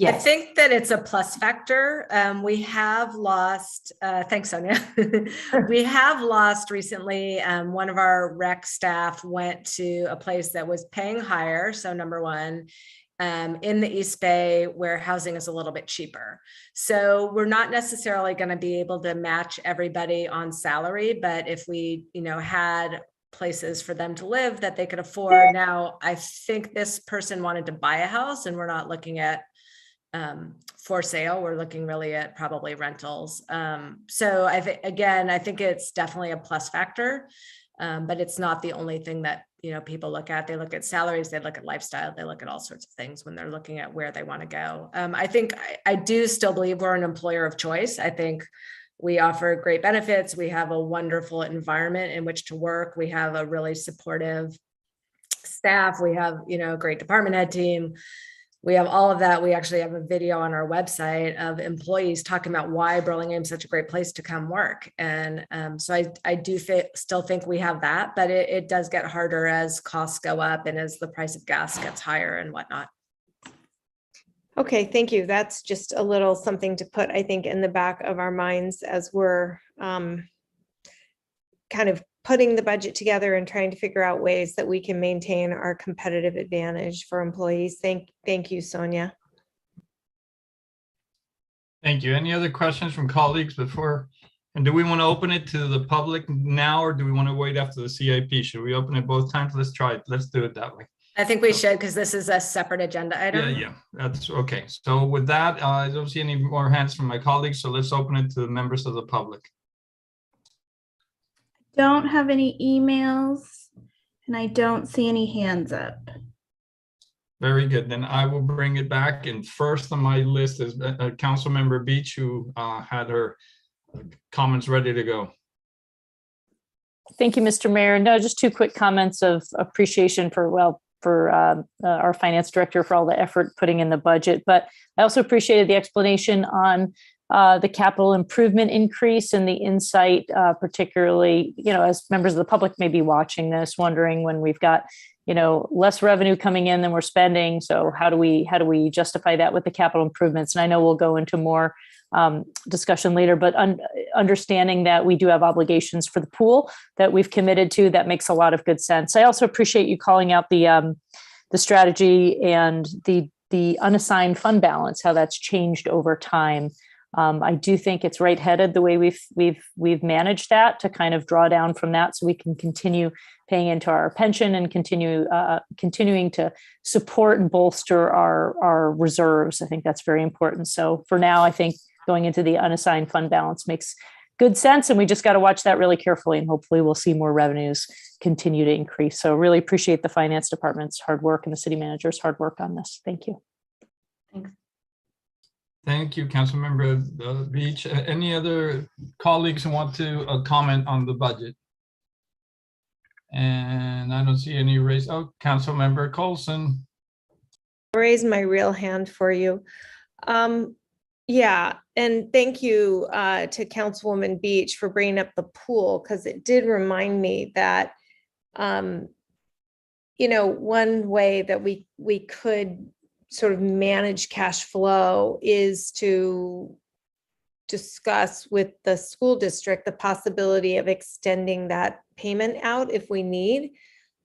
[SPEAKER 4] I think that it's a plus factor. We have lost, thanks, Sonia. We have lost recently, one of our rec staff went to a place that was paying higher. So number one, in the East Bay where housing is a little bit cheaper. So we're not necessarily going to be able to match everybody on salary, but if we, had places for them to live that they could afford. Now, I think this person wanted to buy a house and we're not looking at for sale. We're looking really at probably rentals. So I think it's definitely a plus factor, but it's not the only thing that, people look at. They look at salaries, they look at lifestyle, they look at all sorts of things when they're looking at where they want to go. I do still believe we're an employer of choice. I think we offer great benefits. We have a wonderful environment in which to work. We have a really supportive staff. We have, a great department head team. We have all of that. We actually have a video on our website of employees talking about why Burlingame is such a great place to come work. And so I do still think we have that, but it does get harder as costs go up and as the price of gas gets higher and whatnot.
[SPEAKER 5] Okay, thank you. That's just a little something to put, I think, in the back of our minds as we're kind of putting the budget together and trying to figure out ways that we can maintain our competitive advantage for employees. Thank you, Sonia.
[SPEAKER 2] Thank you. Any other questions from colleagues before? And do we want to open it to the public now, or do we want to wait after the CIP? Should we open it both times? Let's try it. Let's do it that way.
[SPEAKER 4] I think we should, because this is a separate agenda item.
[SPEAKER 2] Yeah, that's okay. So with that, I don't see any more hands from my colleagues. So let's open it to the members of the public.
[SPEAKER 1] Don't have any emails and I don't see any hands up.
[SPEAKER 2] Very good. Then I will bring it back. And first on my list is Councilmember Beach, who had her comments ready to go.
[SPEAKER 9] Thank you, Mr. Mayor. No, just two quick comments of appreciation for our finance director for all the effort putting in the budget. But I also appreciated the explanation on the capital improvement increase and the insight, particularly, as members of the public may be watching this, wondering when we've got, less revenue coming in than we're spending. So how do we justify that with the capital improvements? And I know we'll go into more discussion later, but understanding that we do have obligations for the pool that we've committed to, that makes a lot of good sense. I also appreciate you calling out the strategy and the unassigned fund balance, how that's changed over time. I do think it's right-headed the way we've managed that to kind of draw down from that, so we can continue paying into our pension and continuing to support and bolster our reserves. I think that's very important. So for now, I think going into the unassigned fund balance makes good sense, and we just got to watch that really carefully, and hopefully we'll see more revenues continue to increase. So really appreciate the finance department's hard work and the city manager's hard work on this. Thank you.
[SPEAKER 6] Thanks.
[SPEAKER 2] Thank you, Councilmember Beach. Any other colleagues who want to comment on the budget? And I don't see any raise. Oh, Councilmember Colson.
[SPEAKER 5] I raised my real hand for you. Yeah, and thank you to Councilwoman Beach for bringing up the pool, because it did remind me that, one way that we could sort of manage cash flow is to discuss with the school district the possibility of extending that payment out if we need.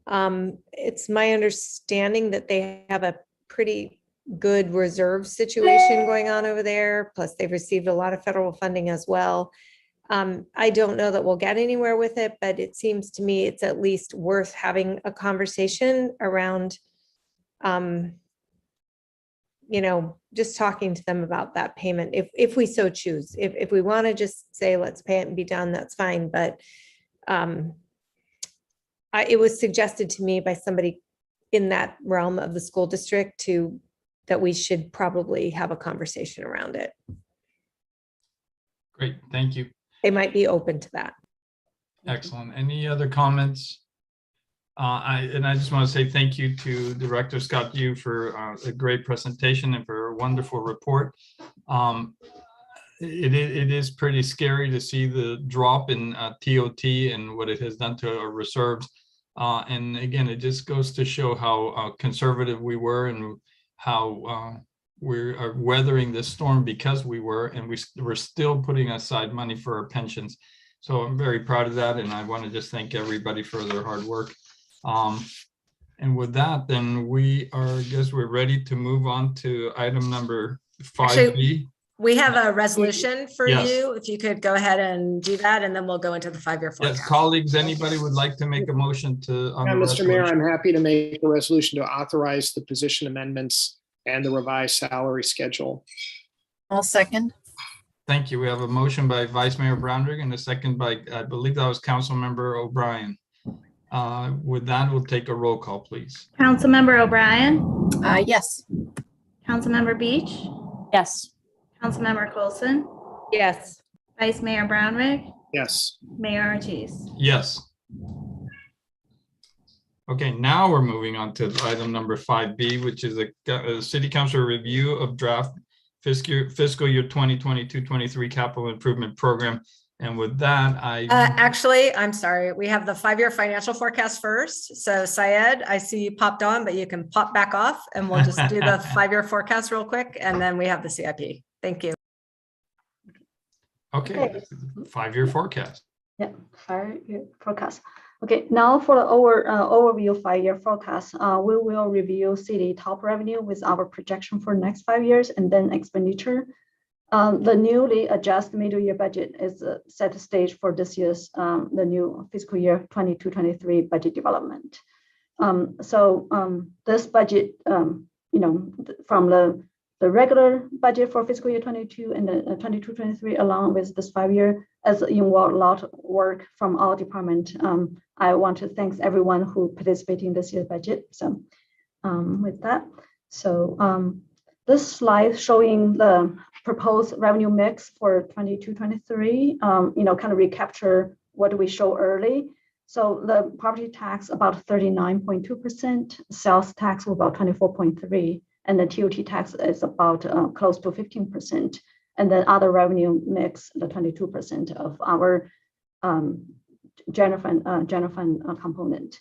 [SPEAKER 5] It's my understanding that they have a pretty good reserve situation going on over there. Plus they've received a lot of federal funding as well. I don't know that we'll get anywhere with it, but it seems to me it's at least worth having a conversation around, just talking to them about that payment, if we so choose. If we want to just say, let's pay it and be done, that's fine. But it was suggested to me by somebody in that realm of the school district that we should probably have a conversation around it.
[SPEAKER 2] Great, thank you.
[SPEAKER 5] They might be open to that.
[SPEAKER 2] Excellent. Any other comments? I just want to say thank you to Director Scott Yu for a great presentation and for a wonderful report. It is pretty scary to see the drop in TOT and what it has done to our reserves. And again, it just goes to show how conservative we were and how we are weathering this storm because we were, and we're still putting aside money for our pensions. So I'm very proud of that. And I want to just thank everybody for their hard work. And with that, then I guess we're ready to move on to item number 5B.
[SPEAKER 4] Actually, we have a resolution for
[SPEAKER 2] Yes.
[SPEAKER 4] you. If you could go ahead and do that, and then we'll go into the 5-year
[SPEAKER 2] Yes,
[SPEAKER 4] forecast.
[SPEAKER 2] colleagues, anybody would like to make a motion to? on
[SPEAKER 7] Yeah,
[SPEAKER 2] the
[SPEAKER 7] Mr. Mayor,
[SPEAKER 2] resolution?
[SPEAKER 7] I'm happy to make a resolution to authorize the position amendments and the revised salary schedule.
[SPEAKER 3] I'll second.
[SPEAKER 2] Thank you. We have a motion by Vice Mayor Brownrigg and a second by, I believe that was Councilmember O'Brien. With that, we'll take a roll call, please.
[SPEAKER 1] Councilmember O'Brien,
[SPEAKER 3] Yes.
[SPEAKER 1] Councilmember Beach,
[SPEAKER 9] Yes.
[SPEAKER 1] Councilmember Coulson,
[SPEAKER 5] Yes.
[SPEAKER 1] Vice Mayor Brownrigg,
[SPEAKER 7] Yes.
[SPEAKER 1] Mayor Ortiz.
[SPEAKER 2] Yes. Okay, now we're moving on to item number 5B, which is a City Council review of draft fiscal year 2022-23 capital improvement program. And with that,
[SPEAKER 4] Actually, I'm sorry. We have the 5-year financial forecast first. So Syed, I see you popped on, but you can pop back off and we'll just do the 5-year forecast real quick. And then we have the CIP. Thank you.
[SPEAKER 2] okay, 5-year forecast.
[SPEAKER 6] Yeah, 5-year forecast. Okay, now for the overview 5-year forecast, we will review city top revenue with our projection for next 5 years and then expenditure. The newly adjusted middle year budget is set stage for this year's the new fiscal year 22-23 budget development. This budget, from the regular budget for fiscal year 22 and the 22-23, along with this 5-year, as involved a lot of work from our department. I want to thank everyone who participated in this year's budget. So with that, this slide showing the proposed revenue mix for 22-23, kind of recapture what we showed early. So the property tax about 39.2%, sales tax were about 24.3%, and the TOT tax is about close to 15%. And then other revenue mix, the 22% of our general fund component.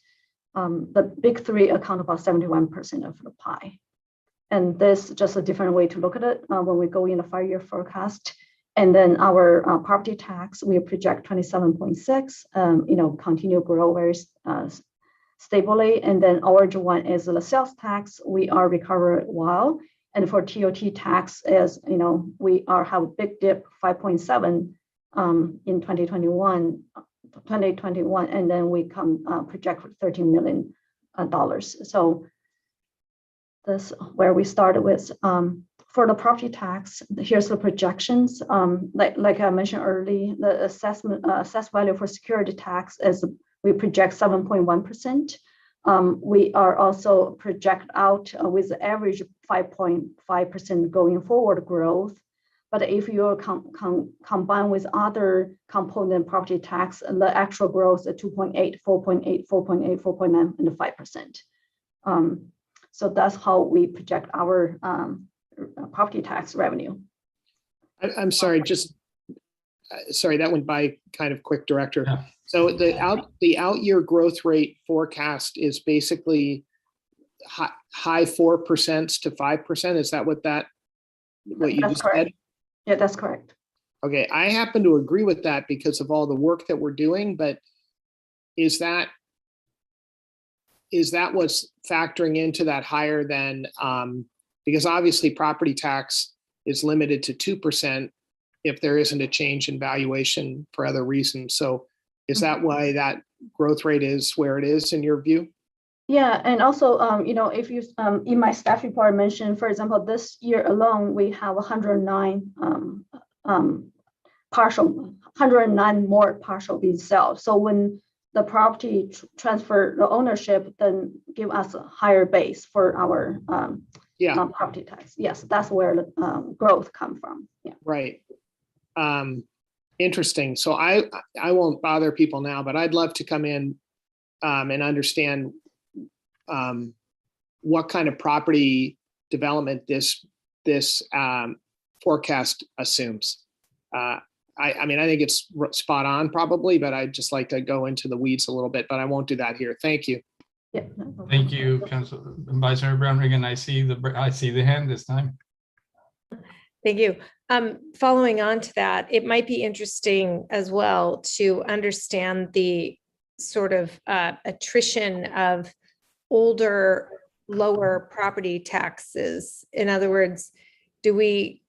[SPEAKER 6] The big three account about 71% of the pie. And this is just a different way to look at it when we go in a 5-year forecast. And then our property tax, we project 27.6, continue grow very stably. And then orange one is the sales tax, we are recovered well. And for TOT tax is, we have a big dip, 5.7 in 2021, and then we project for $13 million. So this where we started with. For the property tax, here's the projections. Like I mentioned earlier, the assessed value for security tax is we project 7.1%. We are also project out with the average 5.5% going forward growth. But if you combine with other component property tax, the actual growth is 2.8, 4.8, 4.8, 4.9, and 5%. So that's how we project our property tax revenue.
[SPEAKER 7] I'm sorry, sorry, that went by kind of quick, Director.
[SPEAKER 2] Yeah.
[SPEAKER 7] So the out year growth rate forecast is basically high 4% to 5%. Is that what you
[SPEAKER 6] That's
[SPEAKER 7] just
[SPEAKER 6] correct.
[SPEAKER 7] said?
[SPEAKER 6] Yeah, that's correct.
[SPEAKER 7] Okay, I happen to agree with that because of all the work that we're doing, but is that what's factoring into that higher than, because obviously property tax is limited to 2% if there isn't a change in valuation for other reasons. So is that why that growth rate is where it is in your view?
[SPEAKER 6] Yeah, and also, if you, in my staff report, I mentioned, for example, this year alone, we have 109 more partial being sold. So when the property transfer, the ownership, then give us a higher base for our property tax. Yes, that's where the growth come from. Yeah.
[SPEAKER 7] Right. Interesting. So I won't bother people now, but I'd love to come in and understand what kind of property development this forecast assumes. I mean, I think it's spot on probably, but I'd just like to go into the weeds a little bit, but I won't do that here. Thank you.
[SPEAKER 6] Yeah.
[SPEAKER 2] Thank you, Council Vice Mayor Brownrigg, and I see the hand this time.
[SPEAKER 5] Thank you. Following on to that, it might be interesting as well to understand the sort of attrition of older, lower property taxes. In other words, do we,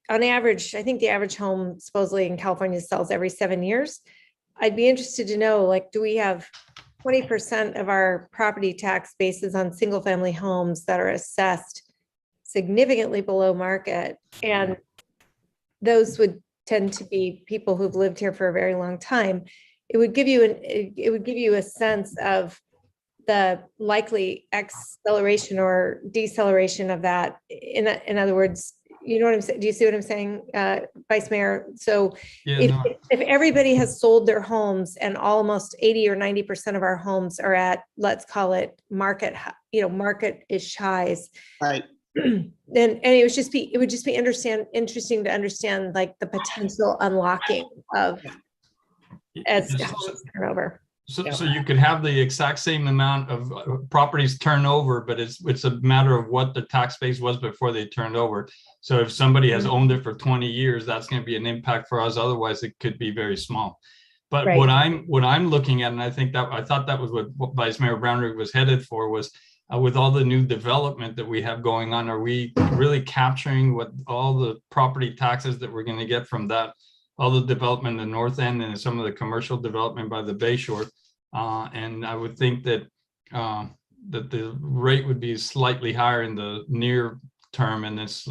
[SPEAKER 5] on average, I think the average home supposedly in California sells every 7 years. I'd be interested to know, like, do we have 20% of our property tax bases on single family homes that are assessed significantly below market? And those would tend to be people who've lived here for a very long time. It would give you a sense of the likely acceleration or deceleration of that. In other words, you know what I'm saying? Do you see what I'm saying, Vice Mayor? So if everybody has sold their homes and almost 80 or 90% of our homes are at, let's call it market-ish highs.
[SPEAKER 7] Right.
[SPEAKER 5] And it would just be interesting to understand like the potential unlocking of as homes turn over.
[SPEAKER 2] So you could have the exact same amount of properties turn over, but it's a matter of what the tax base was before they turned over. So if somebody has owned it for 20 years, that's going to be an impact for us. Otherwise, it could be very small. But
[SPEAKER 5] right.
[SPEAKER 2] what I'm looking at, and I thought that was what Vice Mayor Brownrigg was headed for, was with all the new development that we have going on, are we really capturing what all the property taxes that we're going to get from that? All the development in the north end and some of the commercial development by the Bayshore. And I would think that that the rate would be slightly higher in the near term and it's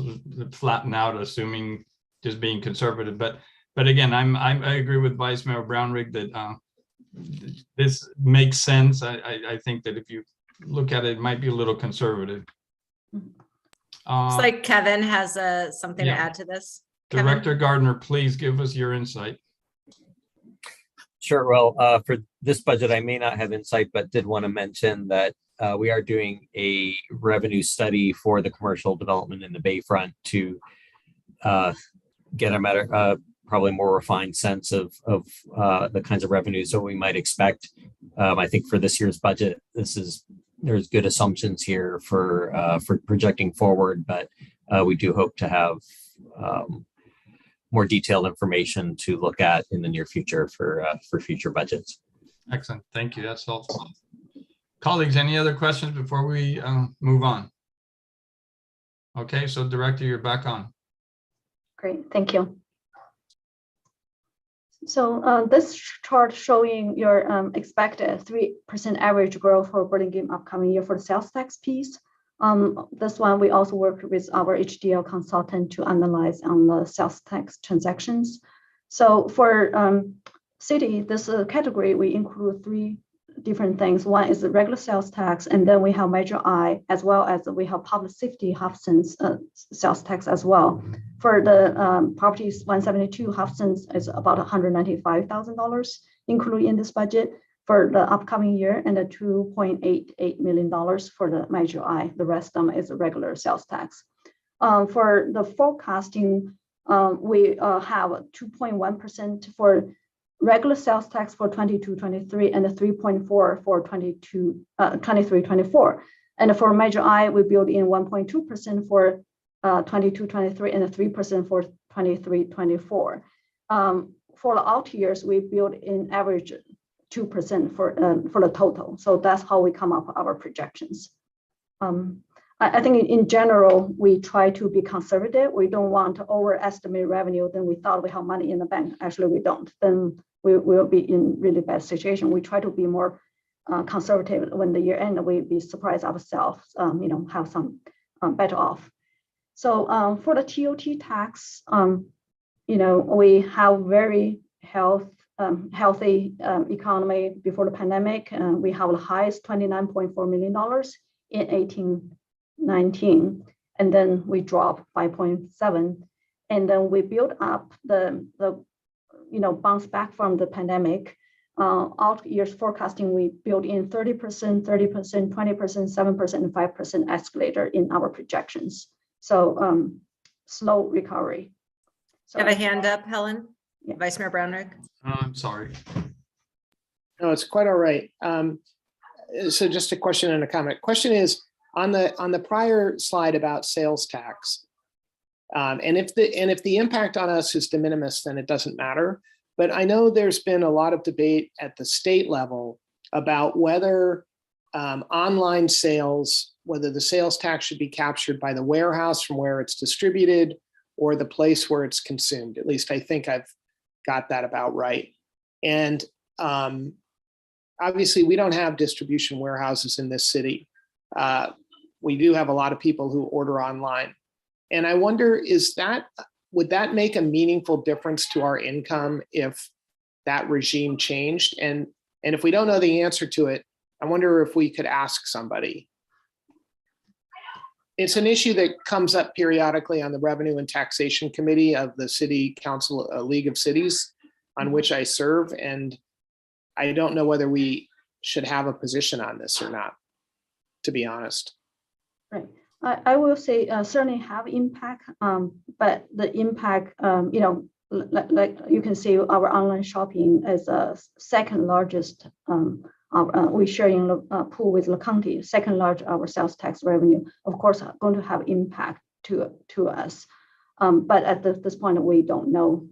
[SPEAKER 2] flatten out, assuming just being conservative. But again, I agree with Vice Mayor Brownrigg that this makes sense. I think that if you look at it, it might be a little conservative.
[SPEAKER 4] It's like Kevin has something to add to this.
[SPEAKER 2] Director Kevin Gardner, please give us your insight.
[SPEAKER 10] Sure. Well, for this budget, I may not have insight, but did want to mention that we are doing a revenue study for the commercial development in the Bayfront to get a probably more refined sense of the kinds of revenues that we might expect. I think for this year's budget, there's good assumptions here for projecting forward, but we do hope to have more detailed information to look at in the near future for future budgets.
[SPEAKER 2] Excellent. Thank you. That's helpful. Colleagues, any other questions before we move on? Okay, so Director, you're back on.
[SPEAKER 6] Great, thank you. So this chart showing your expected 3% average growth for Burlingame upcoming year for the sales tax piece. This one, we also work with our HDL consultant to analyze on the sales tax transactions. So for city, this category, we include 3 different things. One is the regular sales tax, and then we have Measure I, as well as we have public safety half cents sales tax as well. For the properties 172 half cents is about $195,000 included in this budget for the upcoming year, and the $2.88 million for the Measure I. The rest of them is regular sales tax. For the forecasting, we have 2.1% for regular sales tax for 22-23 and the 3.4 for 23-24. And for Measure I, we build in 1.2% for 22-23 and the 3% for 23-24. For the out years, we build in average 2% for the total. So that's how we come up with our projections. I think in general, we try to be conservative. We don't want to overestimate revenue. Then we thought we have money in the bank. Actually, we don't. Then we will be in really bad situation. We try to be more conservative when the year end. We be surprised ourselves. Have some better off. So for the TOT tax, we have very healthy economy before the pandemic. We have the highest $29.4 million in 18-19, and then we dropped 5.7, and then we built up the bounce back from the pandemic. All years forecasting, we built in 30%, 30%, 20%, 7%, and 5% escalator in our projections. So slow recovery. So,
[SPEAKER 4] You have a hand up, Helen?
[SPEAKER 6] Yeah.
[SPEAKER 4] Vice Mayor Brownrigg?
[SPEAKER 2] I'm sorry.
[SPEAKER 7] No, it's quite all right. So just a question and a comment. Question is, on the prior slide about sales tax, and if the impact on us is de minimis, then it doesn't matter. But I know there's been a lot of debate at the state level about whether online sales, whether the sales tax should be captured by the warehouse from where it's distributed or the place where it's consumed. At least I think I've got that about right. And obviously we don't have distribution warehouses in this city. We do have a lot of people who order online. And I wonder, would that make a meaningful difference to our income if that regime changed? And if we don't know the answer to it, I wonder if we could ask somebody. It's an issue that comes up periodically on the Revenue and Taxation Committee of the City Council League of Cities, on which I serve. And I don't know whether we should have a position on this or not, to be honest.
[SPEAKER 6] Right. I will say certainly have impact, but the impact, like you can see our online shopping as a second largest, we share in the pool with the county, second largest our sales tax revenue, of course, going to have impact to us. But at this point, we don't know,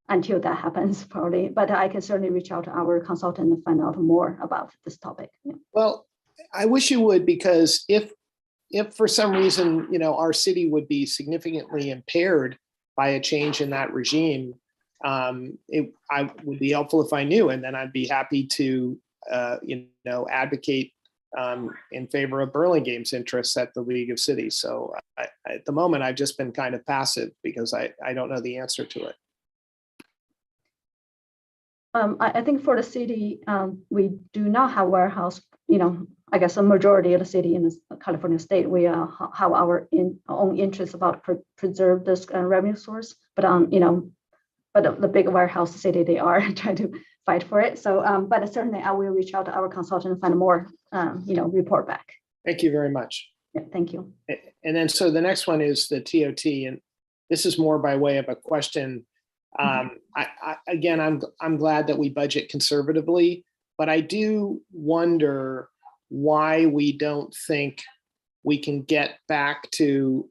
[SPEAKER 6] until that happens probably, but I can certainly reach out to our consultant and find out more about this topic. Yeah.
[SPEAKER 7] Well, I wish you would, because if for some reason, our city would be significantly impaired by a change in that regime, I would be helpful if I knew, and then I'd be happy to, advocate in favor of Burlingame's interests at the League of Cities. So at the moment, I've just been kind of passive because I don't know the answer to it.
[SPEAKER 6] I think for the city, we do not have warehouse, I guess a majority of the city in the California state, we have our own interests about preserve this revenue source, but but the big warehouse city, they are trying to fight for it. So, but certainly I will reach out to our consultant and find more, report back.
[SPEAKER 7] Thank you very much.
[SPEAKER 6] Yeah, thank you.
[SPEAKER 7] And then, so the next one is the TOT, and this is more by way of a question. I'm glad that we budget conservatively, but I do wonder why we don't think we can get back to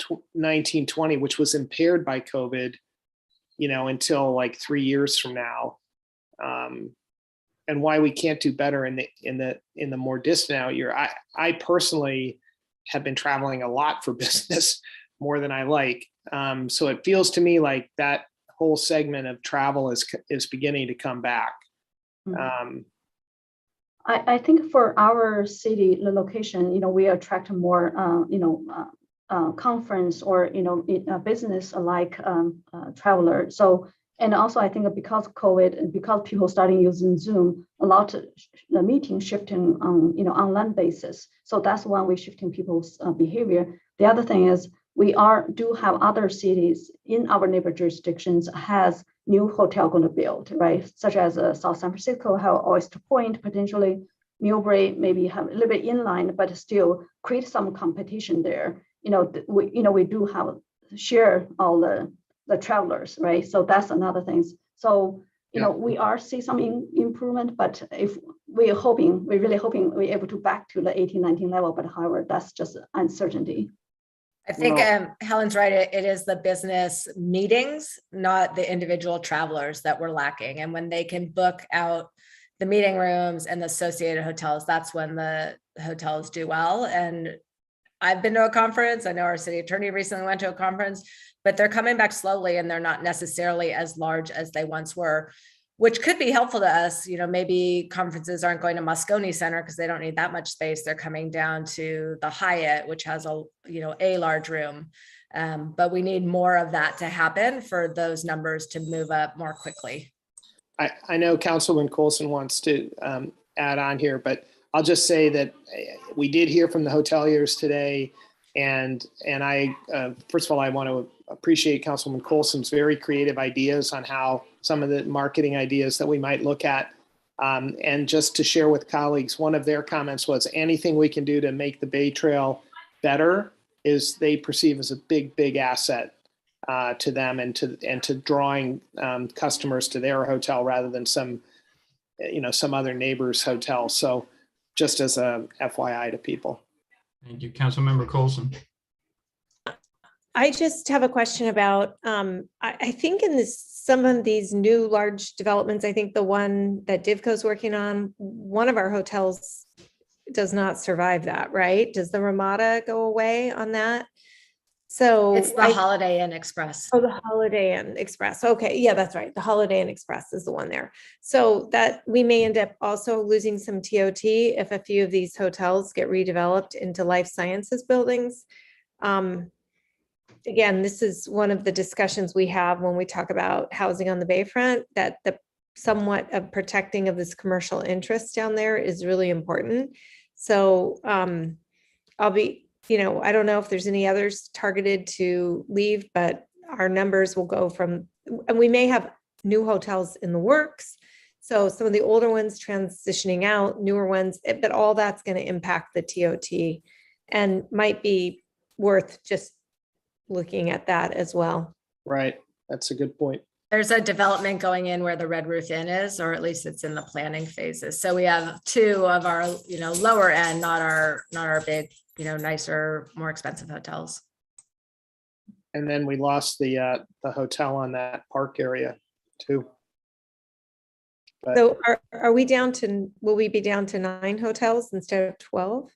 [SPEAKER 7] 1920, which was impaired by COVID, until like 3 years from now, and why we can't do better in the more distant out year. I personally have been traveling a lot for business, more than I like. So it feels to me like that whole segment of travel is beginning to come back.
[SPEAKER 6] I think for our city, the location, we attract more, conference or, business like traveler. So, and also I think because of COVID and because people starting using Zoom, a lot of the meetings shifting on, online basis. So that's why we're shifting people's behavior. The other thing is we do have other cities in our neighbor jurisdictions has new hotel going to build, right? Such as South San Francisco, have Oyster Point, potentially Millbrae, maybe have a little bit inline, but still create some competition there. We do have share all the travelers, right? So that's another thing. So, we are seeing some improvement, but if we're really hoping we're able to back to the 18-19 level, but however, that's just uncertainty.
[SPEAKER 4] I think Helen's right. It is the business meetings, not the individual travelers that we're lacking. And when they can book out the meeting rooms and the associated hotels, that's when the hotels do well. And I've been to a conference. I know our city attorney recently went to a conference, but they're coming back slowly and they're not necessarily as large as they once were, which could be helpful to us. Maybe conferences aren't going to Moscone Center because they don't need that much space. They're coming down to the Hyatt, which has a large room. But we need more of that to happen for those numbers to move up more quickly.
[SPEAKER 7] I know Councilman Coulson wants to add on here, but I'll just say that we did hear from the hoteliers today. And I, first of all, I want to appreciate Councilman Coulson's very creative ideas on how some of the marketing ideas that we might look at. And just to share with colleagues, one of their comments was anything we can do to make the Bay Trail better is they perceive as a big asset to them and to drawing customers to their hotel rather than some other neighbor's hotel. So just as a FYI to people.
[SPEAKER 2] Thank you, Councilmember Coulson.
[SPEAKER 5] I just have a question about, I think in some of these new large developments, I think the one that Divco's working on, one of our hotels does not survive that, right? Does the Ramada go away on that? So
[SPEAKER 4] It's the Holiday Inn Express.
[SPEAKER 5] Oh, the Holiday Inn Express. Okay, yeah, that's right. The Holiday Inn Express is the one there. So that we may end up also losing some TOT if a few of these hotels get redeveloped into life sciences buildings. Again, this is one of the discussions we have when we talk about housing on the Bayfront, that the somewhat of protecting of this commercial interest down there is really important. So I'll be, I don't know if there's any others targeted to leave, but our numbers will go from, and we may have new hotels in the works. So some of the older ones transitioning out, newer ones, but all that's going to impact the TOT and might be worth just looking at that as well.
[SPEAKER 7] Right. That's a good point.
[SPEAKER 4] There's a development going in where the Red Roof Inn is, or at least it's in the planning phases. So we have two of our, lower end, not our big, nicer, more expensive hotels.
[SPEAKER 7] And then we lost the hotel on that park area too. But
[SPEAKER 5] So are we down to, will we be down to 9 hotels instead of 12?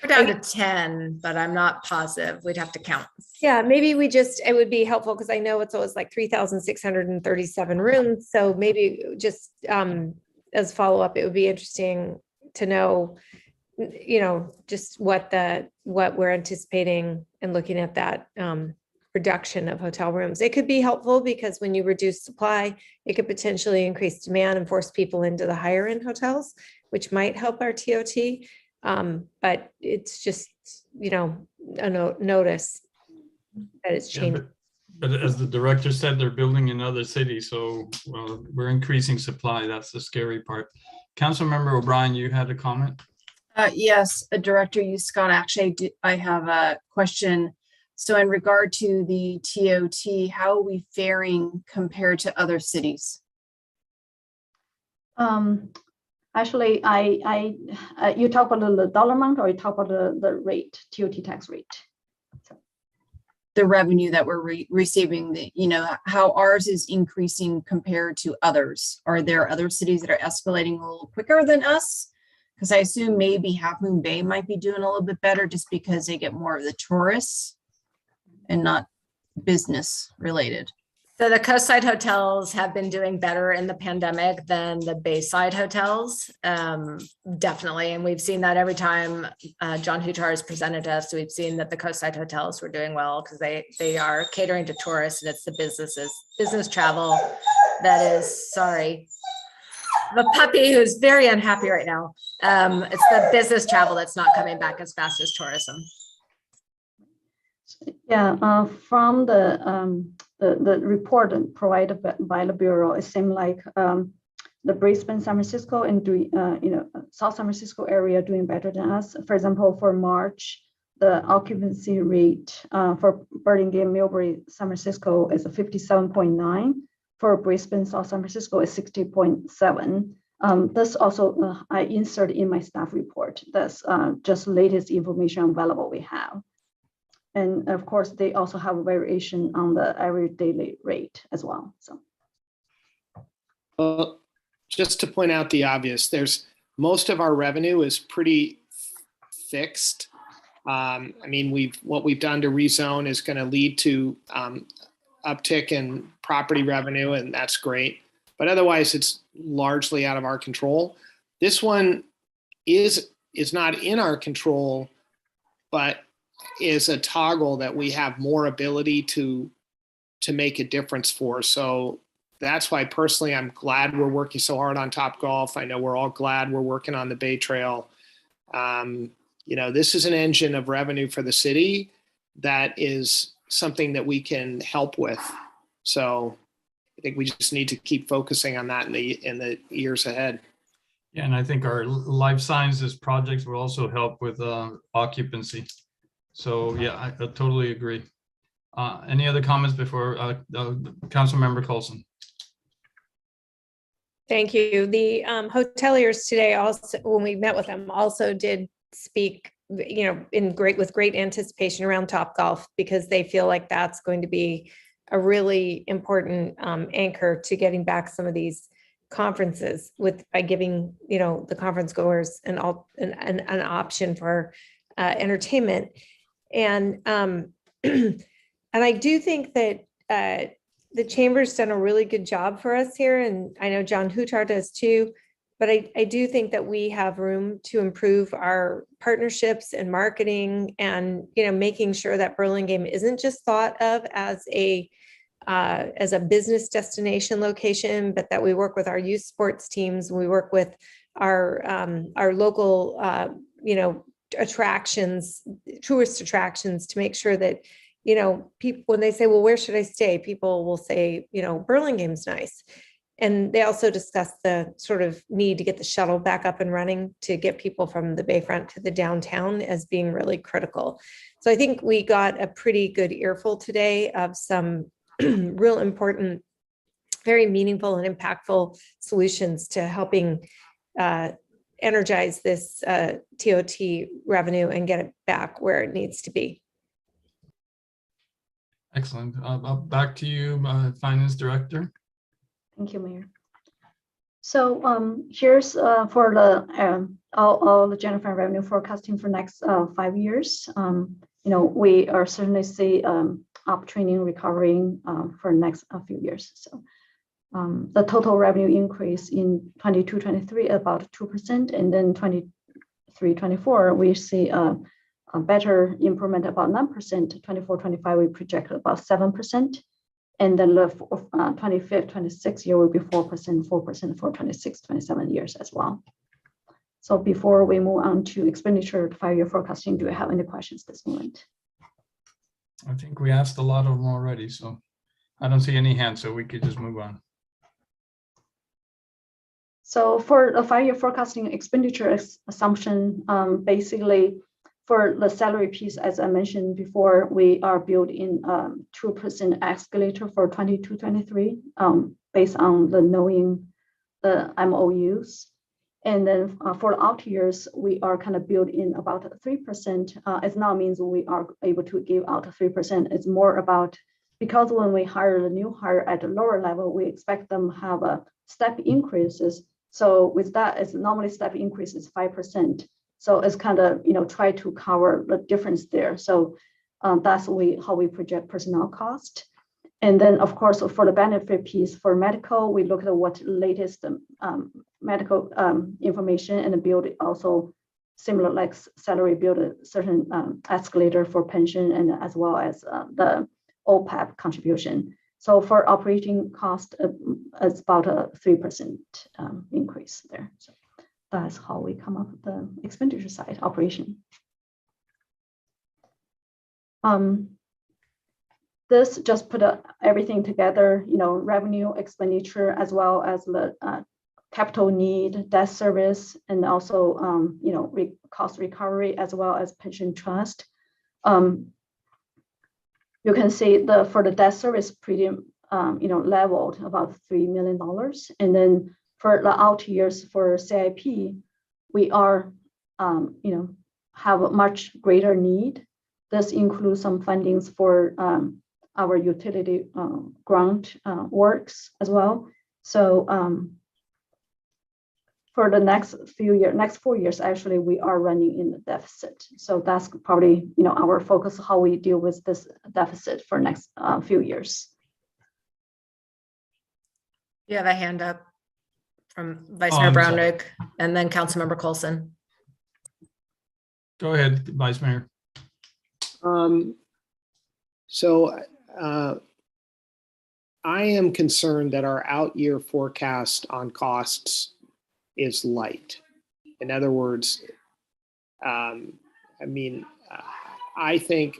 [SPEAKER 4] We're down to 10, but I'm not positive. We'd have to count.
[SPEAKER 5] Yeah, maybe it would be helpful because I know it's always like 3,637 rooms. So maybe just as follow-up, it would be interesting to know, just what we're anticipating and looking at that reduction of hotel rooms. It could be helpful because when you reduce supply, it could potentially increase demand and force people into the higher end hotels, which might help our TOT. But it's just, a notice that it's
[SPEAKER 2] Yeah,
[SPEAKER 5] changing.
[SPEAKER 2] but as the director said, they're building in other cities, so we're increasing supply. That's the scary part. Councilmember O'Brien, you had a comment?
[SPEAKER 3] Yes, Director Scott, actually, I have a question. So in regard to the TOT, how are we faring compared to other cities?
[SPEAKER 6] Actually, you talk about the dollar amount or you talk about the rate, TOT tax rate?
[SPEAKER 3] The revenue that we're receiving, how ours is increasing compared to others. Are there other cities that are escalating a little quicker than us? Because I assume maybe Half Moon Bay might be doing a little bit better just because they get more of the tourists and not business related.
[SPEAKER 4] So the coastside hotels have been doing better in the pandemic than the Bayside hotels, definitely. And we've seen that every time John Hutar has presented to us. We've seen that the coastside hotels were doing well because they are catering to tourists, and it's the business travel that is, sorry, the puppy who's very unhappy right now. It's the business travel that's not coming back as fast as tourism.
[SPEAKER 6] Yeah, from the report provided by the Bureau, it seemed like the Brisbane, San Francisco, and South San Francisco area doing better than us. For example, for March, the occupancy rate for Burlingame, Millbury, San Francisco is 57.9. For Brisbane, South San Francisco is 60.7. This also I insert in my staff report. That's just latest information available we have. And of course, they also have a variation on the average daily rate as well. So,
[SPEAKER 7] well, just to point out the obvious, most of our revenue is pretty fixed. I mean, what we've done to rezone is going to lead to uptick in property revenue, and that's great. But otherwise, it's largely out of our control. This one is not in our control, but is a toggle that we have more ability to make a difference for. So that's why personally, I'm glad we're working so hard on Topgolf. I know we're all glad we're working on the Bay Trail. This is an engine of revenue for the city that is something that we can help with. So I think we just need to keep focusing on that in the years ahead.
[SPEAKER 2] Yeah, and I think our life sciences projects will also help with occupancy. So yeah, I totally agree. Any other comments before Councilmember Coulson?
[SPEAKER 5] Thank you. The hoteliers today also, when we met with them, also did speak, with great anticipation around Topgolf, because they feel like that's going to be a really important anchor to getting back some of these conferences by giving the conference goers an option for entertainment. And and I do think that the chamber's done a really good job for us here, and I know John Hutar does too. But I do think that we have room to improve our partnerships and marketing, and making sure that Burlingame isn't just thought of as a business destination location, but that we work with our youth sports teams. We work with our local attractions, tourist attractions, to make sure that people, when they say, well, where should I stay? People will say, Burlingame's nice. And they also discuss the sort of need to get the shuttle back up and running to get people from the Bayfront to the downtown as being really critical. So I think we got a pretty good earful today of some real important, very meaningful and impactful solutions to helping energize this TOT revenue and get it back where it needs to be.
[SPEAKER 2] Excellent. Back to you, Finance Director.
[SPEAKER 6] Thank you, Mayor. So here's for the all the general fund revenue forecasting for next 5 years. We are certainly see uptrending, recovering for the next few years. So the total revenue increase in 22-23 about 2%, and then 23-24 we see a better improvement about 9%. 24-25 we project about 7%. And then the 25-26 year will be 4% for 26-27 years as well. So before we move on to expenditure 5-year forecasting, do you have any questions this moment?
[SPEAKER 2] I think we asked a lot of them already, so I don't see any hands, so we could just move on.
[SPEAKER 6] So for the 5-year forecasting expenditure assumption, basically, for the salary piece, as I mentioned before, we are building 2% escalator for 22-23 based on the knowing the MOUs. And then for the out years, we are kind of built in about 3%. It now means we are able to give out 3%. It's more about, because when we hire the new hire at a lower level, we expect them to have a step increases. So with that, it's normally step increase is 5%. So it's kind of, try to cover the difference there. So that's how we project personnel cost. And then, of course, for the benefit piece for medical, we look at what latest medical information and build also similar like salary, build a certain escalator for pension and as well as the OPEB contribution. So for operating cost, it's about a 3% increase there. So that's how we come up with the expenditure side operation. This just put everything together, revenue, expenditure, as well as the capital need, debt service, and also, cost recovery, as well as pension trust. You can see for the debt service pretty, leveled about $3 million. And then for the out years for CIP, we are, have a much greater need. This includes some fundings for our utility grant works as well. So for the next 4 years, actually, we are running in the deficit. So that's probably, our focus, how we deal with this deficit for next few years.
[SPEAKER 4] You have a hand up from Vice Mayor Brownrigg and then Councilmember Coulson.
[SPEAKER 2] Go ahead, Vice Mayor.
[SPEAKER 7] So I am concerned that our out year forecast on costs is light. In other words, I think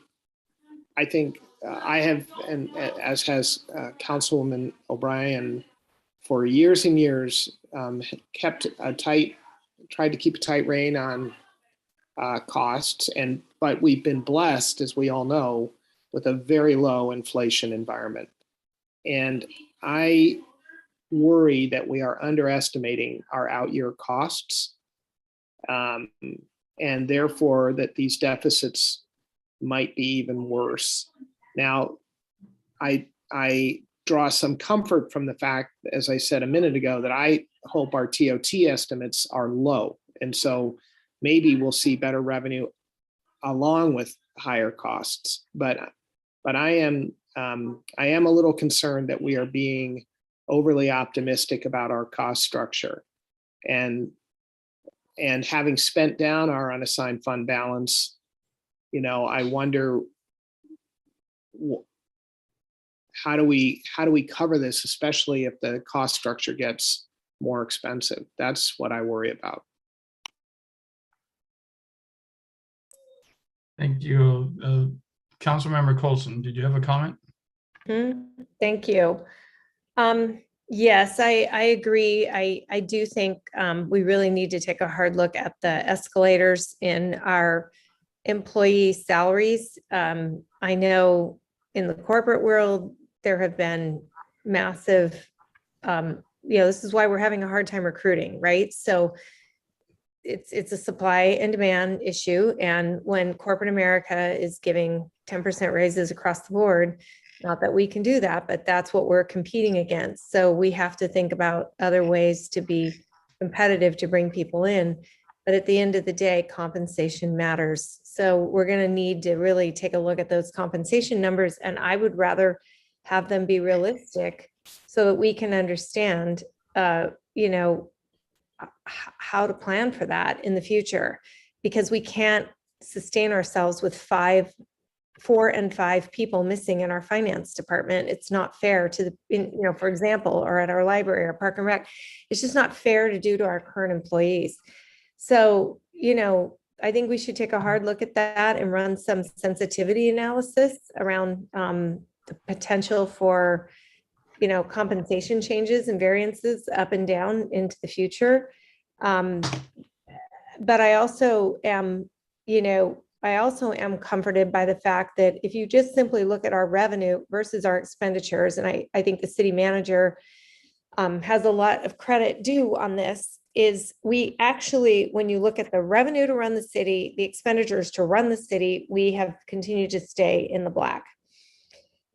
[SPEAKER 7] I have, and as has Councilwoman O'Brien, for years and years, tried to keep a tight rein on costs, but we've been blessed, as we all know, with a very low inflation environment. And I worry that we are underestimating our out year costs, and therefore that these deficits might be even worse. Now, I draw some comfort from the fact, as I said a minute ago, that I hope our TOT estimates are low. And so maybe we'll see better revenue along with higher costs. But I am a little concerned that we are being overly optimistic about our cost structure. And having spent down our unassigned fund balance, I wonder, how do we cover this, especially if the cost structure gets more expensive? That's what I worry about.
[SPEAKER 2] Thank you. Councilmember Colson, did you have a comment?
[SPEAKER 5] Thank you. Yes, I agree. I do think we really need to take a hard look at the escalators in our employee salaries. I know in the corporate world, there have been massive, this is why we're having a hard time recruiting, right? So it's a supply and demand issue. And when corporate America is giving 10% raises across the board, not that we can do that, but that's what we're competing against. So we have to think about other ways to be competitive to bring people in. But at the end of the day, compensation matters. So we're going to need to really take a look at those compensation numbers. And I would rather have them be realistic so that we can understand, how to plan for that in the future, because we can't sustain ourselves with 4 and 5 people missing in our finance department. It's not fair to for example, or at our library or park and rec, it's just not fair to do to our current employees. So, I think we should take a hard look at that and run some sensitivity analysis around the potential for, compensation changes and variances up and down into the future. But I also am, comforted by the fact that if you just simply look at our revenue versus our expenditures, and I think the city manager has a lot of credit due on this, is we actually, when you look at the revenue to run the city, the expenditures to run the city, we have continued to stay in the black.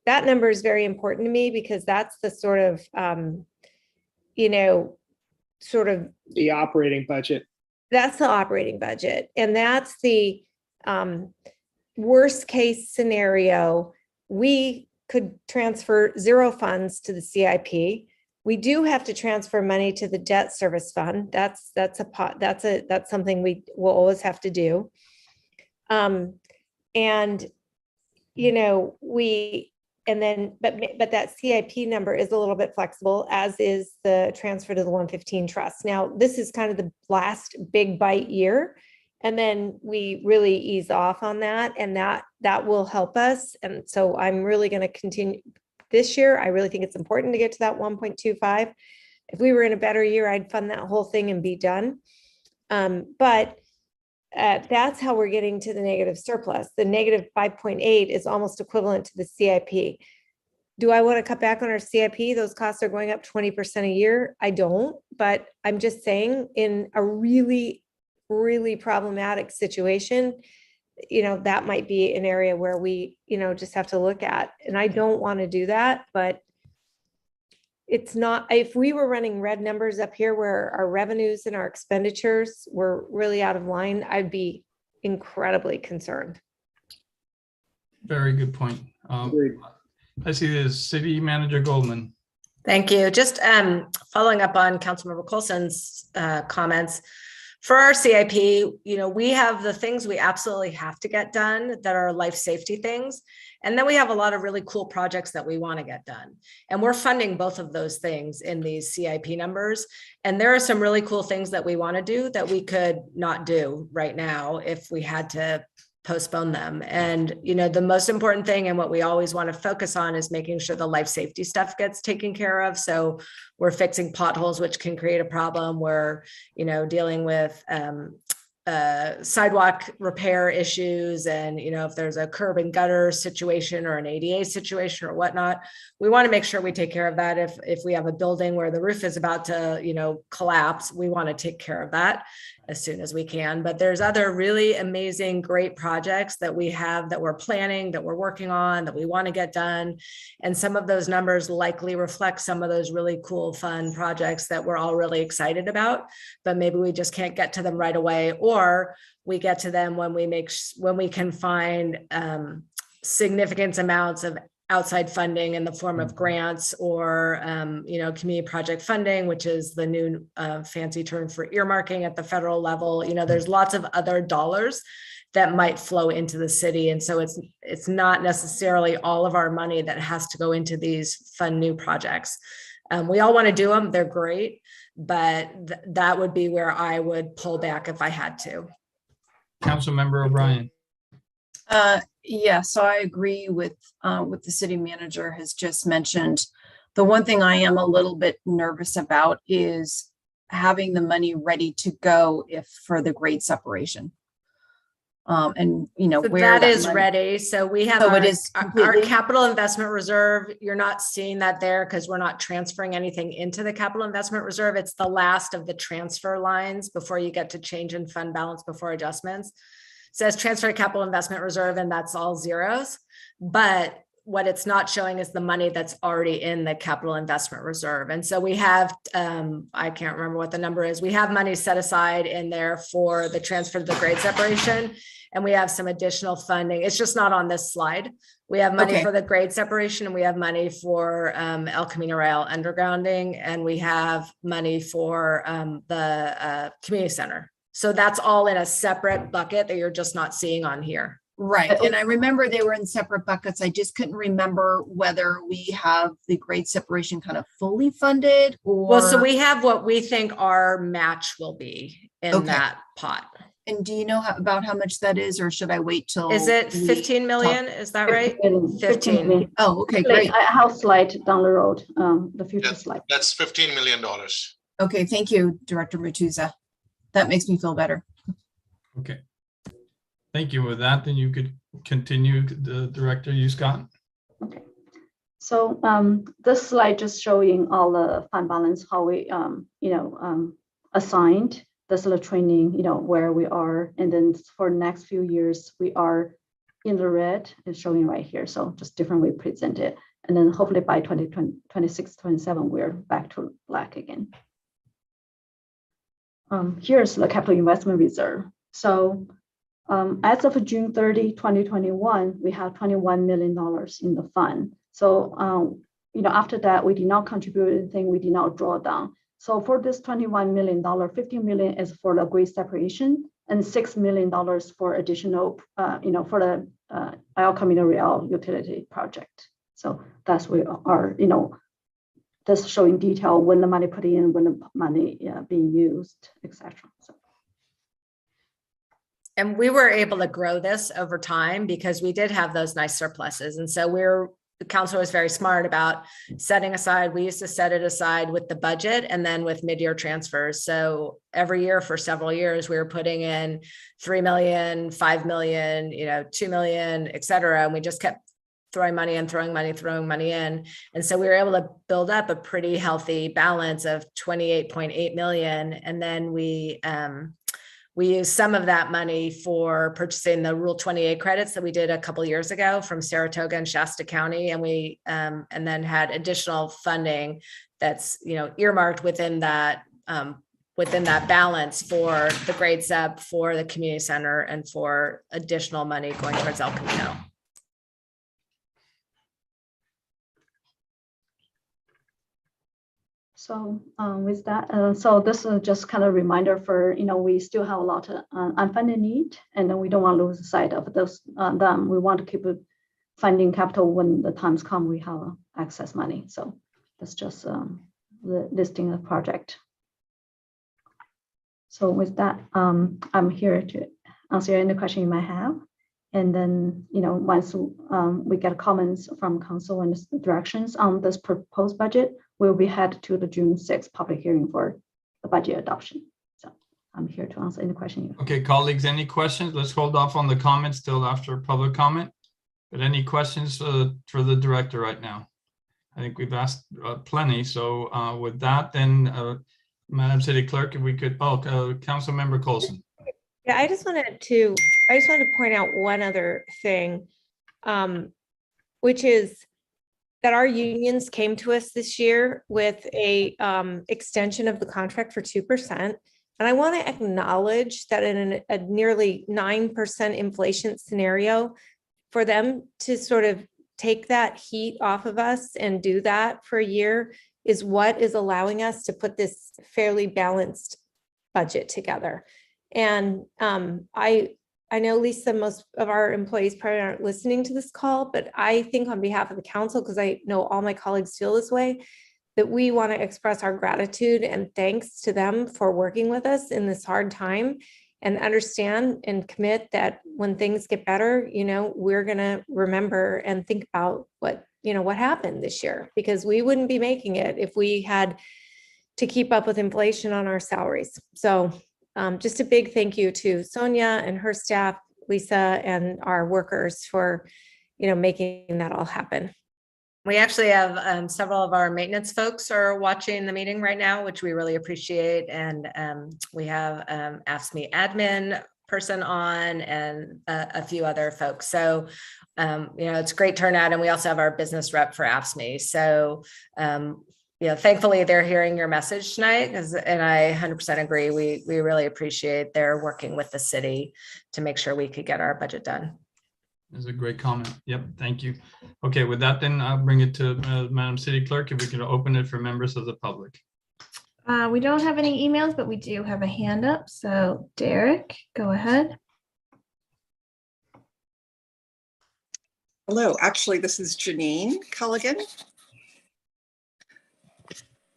[SPEAKER 5] That number is very important to me because that's the sort of,
[SPEAKER 7] the operating budget.
[SPEAKER 5] That's the operating budget. And that's the worst case scenario. We could transfer 0 funds to the CIP. We do have to transfer money to the debt service fund. That's something we will always have to do. But that CIP number is a little bit flexible, as is the transfer to the 115 trust. Now, this is kind of the last big bite year, and then we really ease off on that, and that will help us. And so I'm really going to continue this year. I really think it's important to get to that 1.25. If we were in a better year, I'd fund that whole thing and be done. But that's how we're getting to the negative surplus. The negative 5.8 is almost equivalent to the CIP. Do I want to cut back on our CIP? Those costs are going up 20% a year. I don't, but I'm just saying, in a really, really problematic situation, that might be an area where we, just have to look at. And I don't want to do that, but it's not, if we were running red numbers up here where our revenues and our expenditures were really out of line, I'd be incredibly concerned.
[SPEAKER 2] Very good point. I see this City Manager Goldman.
[SPEAKER 4] Thank you. Just following up on Councilmember Colson's comments. For our CIP, we have the things we absolutely have to get done that are life safety things. And then we have a lot of really cool projects that we want to get done. And we're funding both of those things in these CIP numbers. And there are some really cool things that we want to do that we could not do right now if we had to postpone them. And, the most important thing and what we always want to focus on is making sure the life safety stuff gets taken care of. So we're fixing potholes, which can create a problem. We're, dealing with sidewalk repair issues. And, if there's a curb and gutter situation or an ADA situation or whatnot, we want to make sure we take care of that. If we have a building where the roof is about to, collapse, we want to take care of that as soon as we can. But there's other really amazing, great projects that we have that we're planning, that we're working on, that we want to get done. And some of those numbers likely reflect some of those really cool, fun projects that we're all really excited about, but maybe we just can't get to them right away, or we get to them when we can find significant amounts of outside funding in the form of grants or, community project funding, which is the new fancy term for earmarking at the federal level. There's lots of other dollars that might flow into the city. And so it's not necessarily all of our money that has to go into these fun new projects. We all want to do them. They're great, but that would be where I would pull back if I had to.
[SPEAKER 2] Councilmember O'Brien.
[SPEAKER 3] Yeah, so I agree with what the city manager has just mentioned. The one thing I am a little bit nervous about is having the money ready to go for the grade separation. And
[SPEAKER 4] So
[SPEAKER 3] where
[SPEAKER 4] that is
[SPEAKER 3] money-
[SPEAKER 4] ready. So we have
[SPEAKER 3] So it is
[SPEAKER 4] our
[SPEAKER 3] completely-
[SPEAKER 4] capital investment reserve. You're not seeing that there because we're not transferring anything into the capital investment reserve. It's the last of the transfer lines before you get to change in fund balance before adjustments. It says transfer to capital investment reserve, and that's all zeros. But what it's not showing is the money that's already in the capital investment reserve. And so we have, I can't remember what the number is. We have money set aside in there for the transfer to the grade separation. And we have some additional funding. It's just not on this slide. We have money
[SPEAKER 3] Okay.
[SPEAKER 4] for the grade separation, and we have money for El Camino Real undergrounding, and we have money for the community center. So that's all in a separate bucket that you're just not seeing on here.
[SPEAKER 3] Right. And I remember they were in separate buckets. I just couldn't remember whether we have the grade separation kind of fully funded or.
[SPEAKER 4] Well, so we have what we think our match will be in
[SPEAKER 3] Okay.
[SPEAKER 4] that pot.
[SPEAKER 3] And do you know about how much that is, or should I wait till?
[SPEAKER 4] Is it
[SPEAKER 3] we
[SPEAKER 4] 15 million?
[SPEAKER 3] talk-
[SPEAKER 4] Is that right?
[SPEAKER 6] 15
[SPEAKER 4] 15.
[SPEAKER 6] million.
[SPEAKER 3] Oh, okay,
[SPEAKER 6] Like,
[SPEAKER 3] great.
[SPEAKER 6] I have slide down the road, the future
[SPEAKER 11] Yeah.
[SPEAKER 6] slide.
[SPEAKER 11] That's $15 million.
[SPEAKER 3] Okay, thank you, Director Matuza. That makes me feel better.
[SPEAKER 2] Okay. Thank you. With that, then you could continue, the director, you, Scott.
[SPEAKER 6] Okay. So this slide just showing all the fund balance, how we, assigned this little training, where we are. And then for next few years, we are in the red, it's showing right here. So just different way present it. And then hopefully by 2026, 27, we're back to black again. Here's the capital investment reserve. So as of June 30, 2021, we have $21 million in the fund. So, after that, we did not contribute anything, we did not draw down. So for this $21 million, $15 million is for the grade separation and $6 million for additional, for the El Camino Real utility project. So that's where our, this showing detail when the money put in, when the money being used, etc. So.
[SPEAKER 4] And we were able to grow this over time because we did have those nice surpluses. And so the council was very smart about setting aside. We used to set it aside with the budget and then with mid-year transfers. So every year for several years, we were putting in 3 million, 5 million, 2 million, et cetera. And we just kept throwing money in, throwing money in. And so we were able to build up a pretty healthy balance of 28.8 million. And then we used some of that money for purchasing the Rule 28 credits that we did a couple of years ago from Saratoga and Shasta County. And we and then had additional funding that's earmarked within that balance for the grade sub, for the community center, and for additional money going towards El Camino.
[SPEAKER 6] So with that, so this is just kind of reminder for, we still have a lot of unfunded need, and then we don't want to lose sight of those them. We want to keep funding capital when the times come, we have access money. So that's just the listing of project. So with that, I'm here to answer any question you might have. And then, once we get comments from council and directions on this proposed budget, we'll be head to the June 6th public hearing for the budget adoption. So I'm here to answer any question you have.
[SPEAKER 2] Okay, colleagues, any questions? Let's hold off on the comments till after public comment. But any questions for the director right now? I think we've asked plenty. So with that, then, Madam City Clerk, if we could, Council Member Colson.
[SPEAKER 5] Yeah, I just wanted to point out one other thing, which is that our unions came to us this year with a extension of the contract for 2%. And I want to acknowledge that in a nearly 9% inflation scenario, for them to sort of take that heat off of us and do that for a year is what is allowing us to put this fairly balanced budget together. And I know, Lisa, most of our employees probably aren't listening to this call, but I think on behalf of the council, because I know all my colleagues feel this way, that we want to express our gratitude and thanks to them for working with us in this hard time, and understand and commit that when things get better, we're going to remember and think about what happened this year, because we wouldn't be making it if we had to keep up with inflation on our salaries. So just a big thank you to Sonia and her staff, Lisa, and our workers for, making that all happen.
[SPEAKER 4] We actually have several of our maintenance folks are watching the meeting right now, which we really appreciate. And we have AFSCME admin person on and a few other folks. So, it's a great turnout. And we also have our business rep for AFSCME. So, thankfully they're hearing your message tonight, and I 100% agree. We really appreciate their working with the city to make sure we could get our budget done.
[SPEAKER 2] That's a great comment. Yep, thank you. Okay, with that, then I'll bring it to Madam City Clerk, if we can open it for members of the public.
[SPEAKER 1] We don't have any emails, but we do have a hand up. So Derek, go ahead.
[SPEAKER 11] Hello, actually, this is Janine Culligan.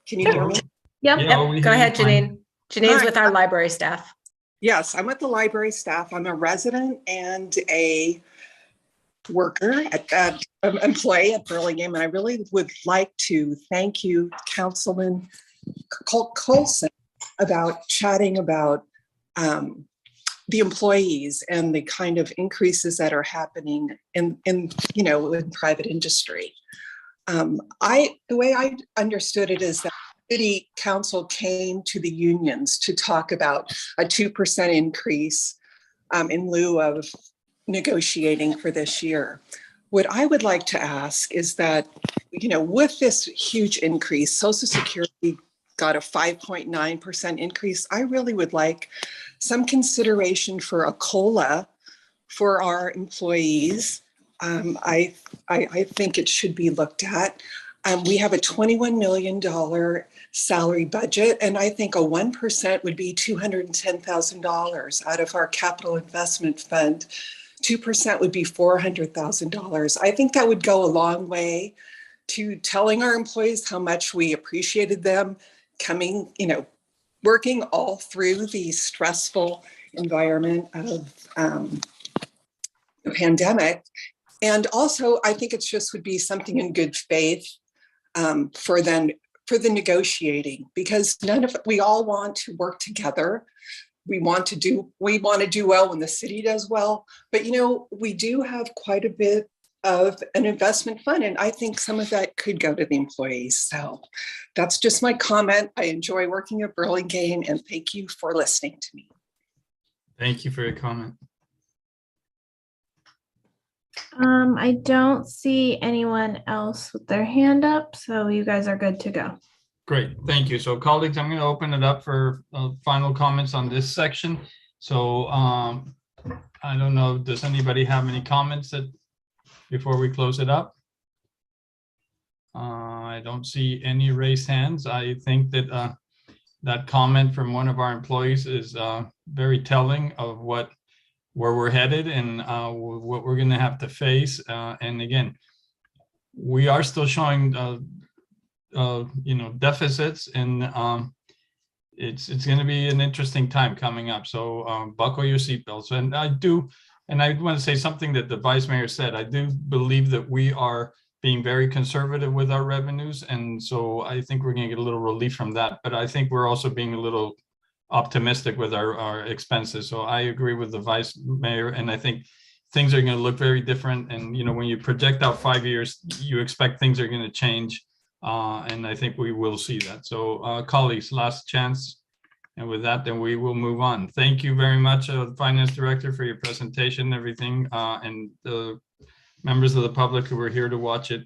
[SPEAKER 11] Can you hear me?
[SPEAKER 1] Yep.
[SPEAKER 2] Yeah,
[SPEAKER 4] Go ahead, Janine. Janine's
[SPEAKER 11] Hi.
[SPEAKER 4] with our library staff.
[SPEAKER 11] Yes, I'm with the library staff. I'm a resident and a worker at employee at Burlingame, and I really would like to thank you, Councilman Colson, about chatting about the employees and the kind of increases that are happening in private industry. The way I understood it is that City Council came to the unions to talk about a 2% increase in lieu of negotiating for this year. What I would like to ask is that, with this huge increase, Social Security got a 5.9% increase. I really would like some consideration for a COLA for our employees. I think it should be looked at. We have a $21 million salary budget, and I think a 1% would be $210,000 out of our capital investment fund. 2% would be $400,000. I think that would go a long way to telling our employees how much we appreciated them coming, working all through the stressful environment of the pandemic. And also, I think it just would be something in good faith for the negotiating, because we all want to work together. We want to do well when the city does well, but we do have quite a bit of an investment fund, and I think some of that could go to the employees. So that's just my comment. I enjoy working at Burlingame, and thank you for listening to me.
[SPEAKER 2] Thank you for your comment.
[SPEAKER 1] I don't see anyone else with their hand up, so you guys are good to go.
[SPEAKER 2] Great, thank you. So colleagues, I'm going to open it up for final comments on this section. So I don't know, does anybody have any comments before we close it up? I don't see any raised hands. I think that that comment from one of our employees is very telling of where we're headed and what we're going to have to face. And again, we are still showing deficits, and it's going to be an interesting time coming up. So buckle your seatbelts. And I want to say something that the Vice Mayor said. I do believe that we are being very conservative with our revenues, and so I think we're going to get a little relief from that. But I think we're also being a little optimistic with our expenses. So I agree with the Vice Mayor, and I think things are going to look very different. And when you project out 5 years, you expect things are going to change, and I think we will see that. So colleagues, last chance. And with that, then we will move on. Thank you very much, Finance Director, for your presentation and everything, and the members of the public who were here to watch it.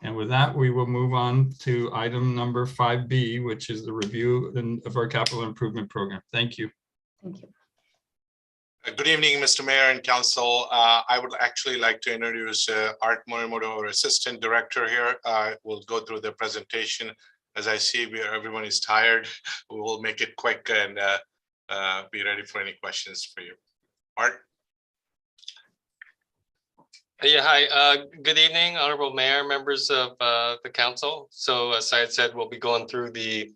[SPEAKER 2] And with that, we will move on to item number 5B, which is the review of our capital improvement program. Thank you.
[SPEAKER 6] Thank you.
[SPEAKER 12] Good evening, Mr. Mayor and Council. I would actually like to introduce Art Morimoto, our Assistant Director here. We'll go through the presentation. As I see, everyone is tired. We will make it quick and be ready for any questions for you. Art?
[SPEAKER 13] Yeah, hi. Good evening, Honorable Mayor, members of the council. So as I had said, we'll be going through the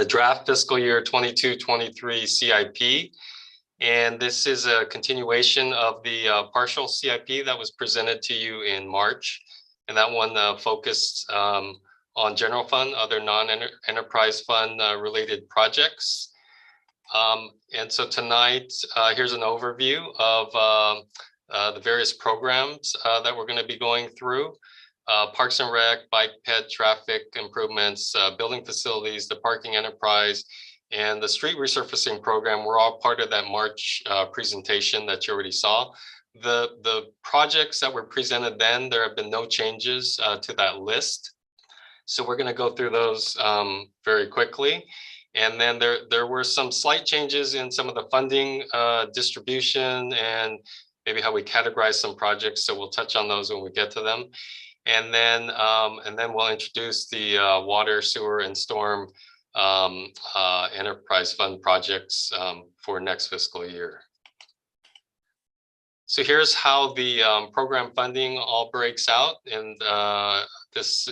[SPEAKER 13] draft fiscal year 22-23 CIP. And this is a continuation of the partial CIP that was presented to you in March. And that one focused on general fund, other non-enterprise fund related projects. And so tonight, here's an overview of the various programs that we're going to be going through. Parks and Rec, bike ped traffic improvements, building facilities, the parking enterprise, and the street resurfacing program were all part of that March presentation that you already saw. The projects that were presented then, there have been no changes to that list. So we're going to go through those very quickly. And then there were some slight changes in some of the funding distribution and maybe how we categorize some projects. So we'll touch on those when we get to them. And then we'll introduce the water, sewer, and storm enterprise fund projects for next fiscal year. So here's how the program funding all breaks out. And this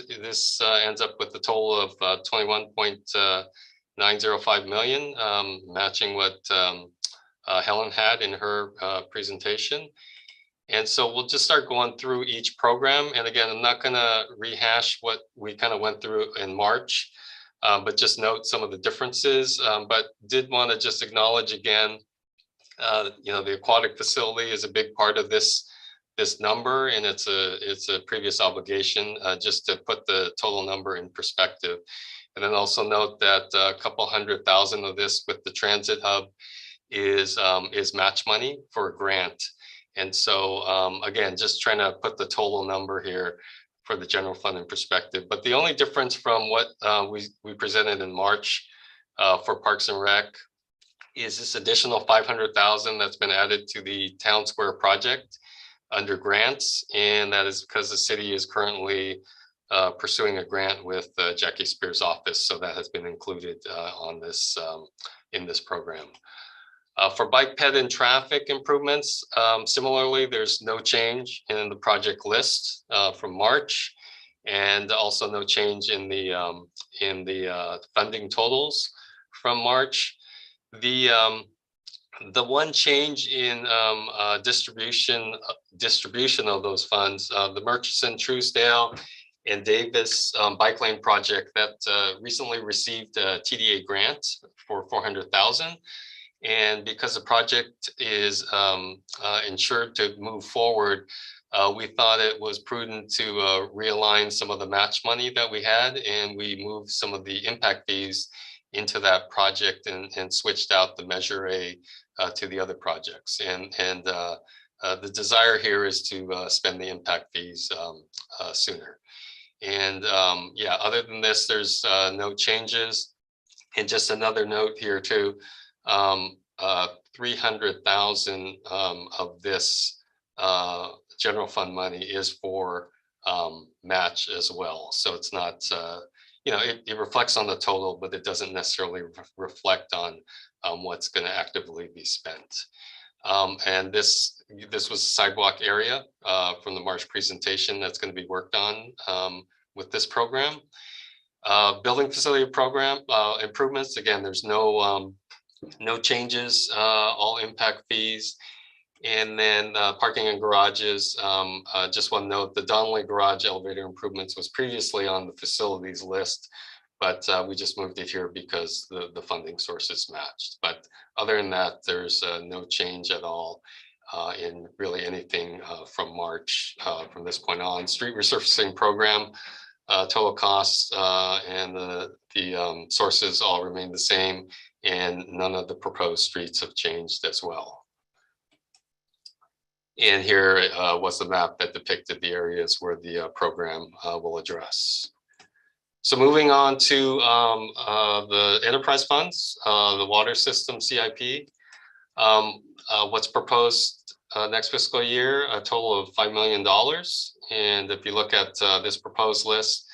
[SPEAKER 13] ends up with a total of 21.905 million, matching what Helen had in her presentation. And so we'll just start going through each program. And again, I'm not going to rehash what we kind of went through in March, but just note some of the differences. But did want to just acknowledge again, the aquatic facility is a big part of this number, and it's a previous obligation, just to put the total number in perspective. And then also note that a couple $100,000 of this with the transit hub is match money for a grant. And so again, just trying to put the total number here for the general fund in perspective. But the only difference from what we presented in March for Parks and Rec is this additional 500,000 that's been added to the Town Square project under grants. And that is because the city is currently pursuing a grant with Jackie Spears' office. So that has been included on this in this program. For bike ped and traffic improvements, similarly, there's no change in the project list from March, and also no change in the funding totals from March. The one change in distribution of those funds, the Murchison, Truesdale, and Davis bike lane project that recently received a TDA grant for 400,000. And because the project is insured to move forward, we thought it was prudent to realign some of the match money that we had, and we moved some of the impact fees into that project and switched out the Measure A to the other projects. And the desire here is to spend the impact fees sooner. And yeah, other than this, there's no changes. And just another note here too, 300,000 of this general fund money is for match as well. So it's not, it reflects on the total, but it doesn't necessarily reflect on what's going to actively be spent. And this was a sidewalk area from the March presentation that's going to be worked on with this program. Building facility program improvements. Again, there's no changes, all impact fees. And then parking and garages. Just want to note the Donnelly Garage elevator improvements was previously on the facilities list, but we just moved it here because the funding sources matched. But other than that, there's no change at all in really anything from March from this point on. Street resurfacing program, total costs and the sources all remain the same, and none of the proposed streets have changed as well. And here was the map that depicted the areas where the program will address. So moving on to the enterprise funds, the water system CIP. What's proposed next fiscal year, a total of $5 million. And if you look at this proposed list,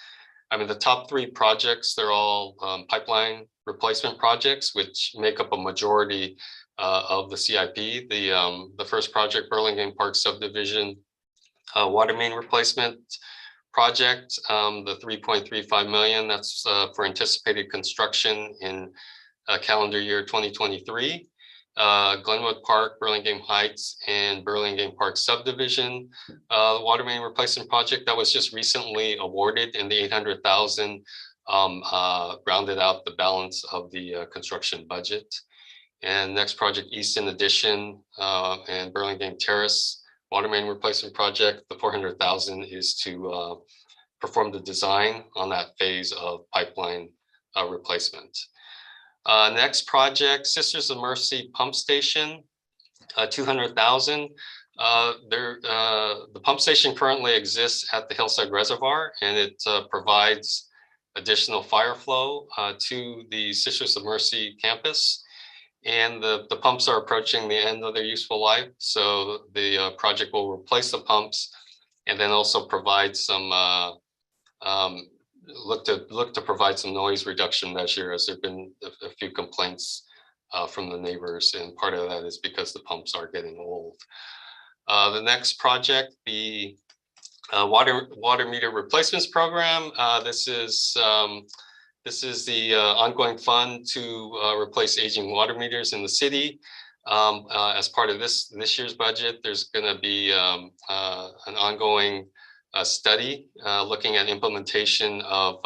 [SPEAKER 13] I mean, the top 3 projects, they're all pipeline replacement projects, which make up a majority of the CIP. The first project, Burlingame Park subdivision water main replacement project, the $3.35 million, that's for anticipated construction in calendar year 2023. Glenwood Park, Burlingame Heights, and Burlingame Park subdivision water main replacement project that was just recently awarded, and the $800,000 rounded out the balance of the construction budget. And next project, Easton Addition and Burlingame Terrace water main replacement project. The $400,000 is to perform the design on that phase of pipeline replacement. Next project, Sisters of Mercy Pump Station, $200,000. The pump station currently exists at the Hillside Reservoir, and it provides additional fire flow to the Sisters of Mercy campus. And the pumps are approaching the end of their useful life. So the project will replace the pumps and then also provide some, look to provide some noise reduction measure, as there've been a few complaints from the neighbors. And part of that is because the pumps are getting old. The next project, the water meter replacements program. This is the ongoing fund to replace aging water meters in the city. As part of this year's budget, there's going to be an ongoing study looking at implementation of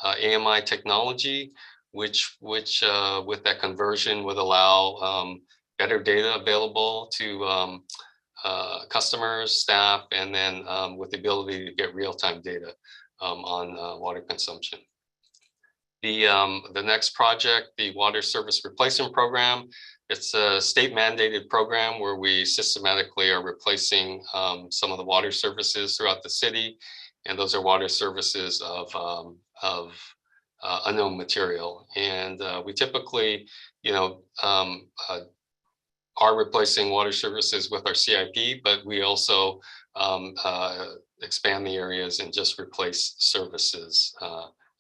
[SPEAKER 13] AMI technology, which with that conversion would allow better data available to customers, staff, and then with the ability to get real-time data on water consumption. The next project, the Water Service Replacement Program, it's a state mandated program where we systematically are replacing some of the water services throughout the city. And those are water services of unknown material. And we typically, are replacing water services with our CIP, but we also expand the areas and just replace services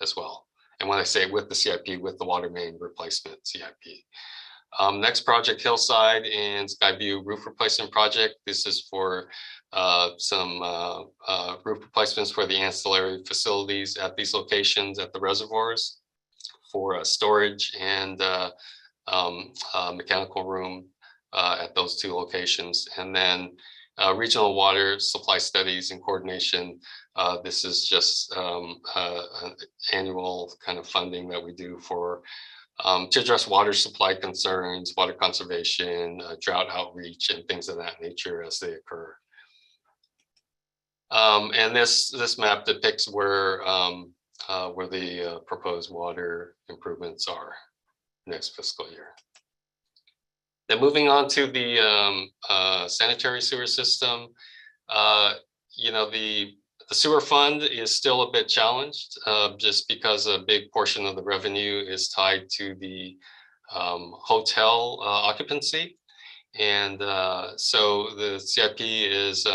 [SPEAKER 13] as well. And when I say with the CIP, with the water main replacement CIP. Next project, Hillside and Skyview roof replacement project. This is for some roof replacements for the ancillary facilities at these locations at the reservoirs for storage and mechanical room at those 2 locations. And then regional water supply studies and coordination. This is just an annual kind of funding that we do for to address water supply concerns, water conservation, drought outreach, and things of that nature as they occur. And this map depicts where the proposed water improvements are next fiscal year. Then moving on to the sanitary sewer system, the sewer fund is still a bit challenged just because a big portion of the revenue is tied to the hotel occupancy. And so the CIP is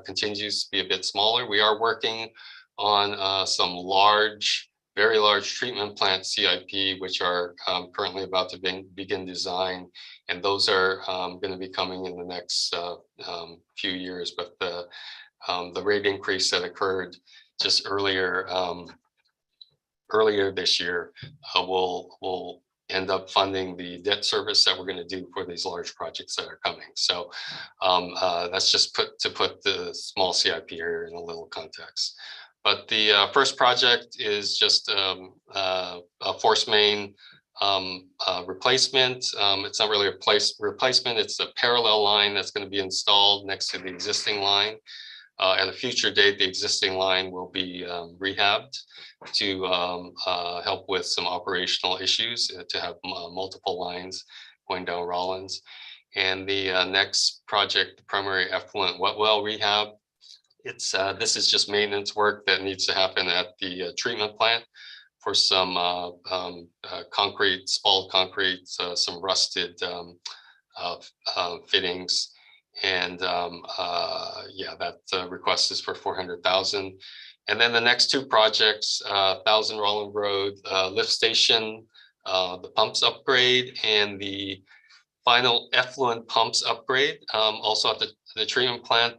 [SPEAKER 13] continues to be a bit smaller. We are working on some very large treatment plant CIP, which are currently about to begin design. And those are going to be coming in the next few years. But the rate increase that occurred just earlier this year will end up funding the debt service that we're going to do for these large projects that are coming. So that's just to put the small CIP here in a little context. But the first project is just a force main replacement. It's not really a replacement, it's a parallel line that's going to be installed next to the existing line. At a future date, the existing line will be rehabbed to help with some operational issues, to have multiple lines going down Rollins. And the next project, the primary effluent wet well rehab, this is just maintenance work that needs to happen at the treatment plant for some concrete, spalled concrete, some rusted fittings. And yeah, that request is for 400,000. And then the next two projects, 1000 Rollins Road lift station, the pumps upgrade, and the final effluent pumps upgrade, also at the treatment plant.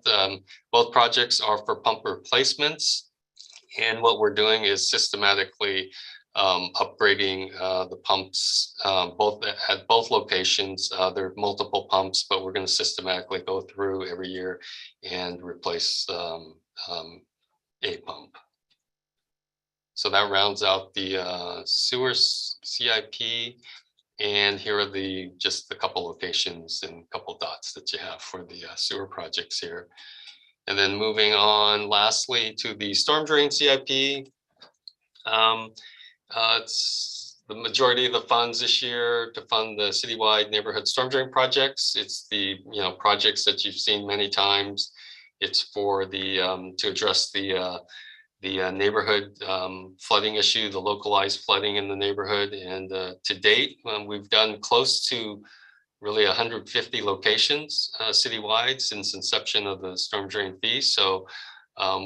[SPEAKER 13] Both projects are for pump replacements. And what we're doing is systematically upgrading the pumps at both locations. There are multiple pumps, but we're going to systematically go through every year and replace a pump. So that rounds out the sewer CIP. And here are just the couple locations and a couple dots that you have for the sewer projects here. And then moving on lastly to the storm drain CIP. It's the majority of the funds this year to fund the citywide neighborhood storm drain projects. It's the projects that you've seen many times. It's for the to address the neighborhood flooding issue, the localized flooding in the neighborhood. And to date, we've done close to really 150 locations citywide since inception of the storm drain fee. So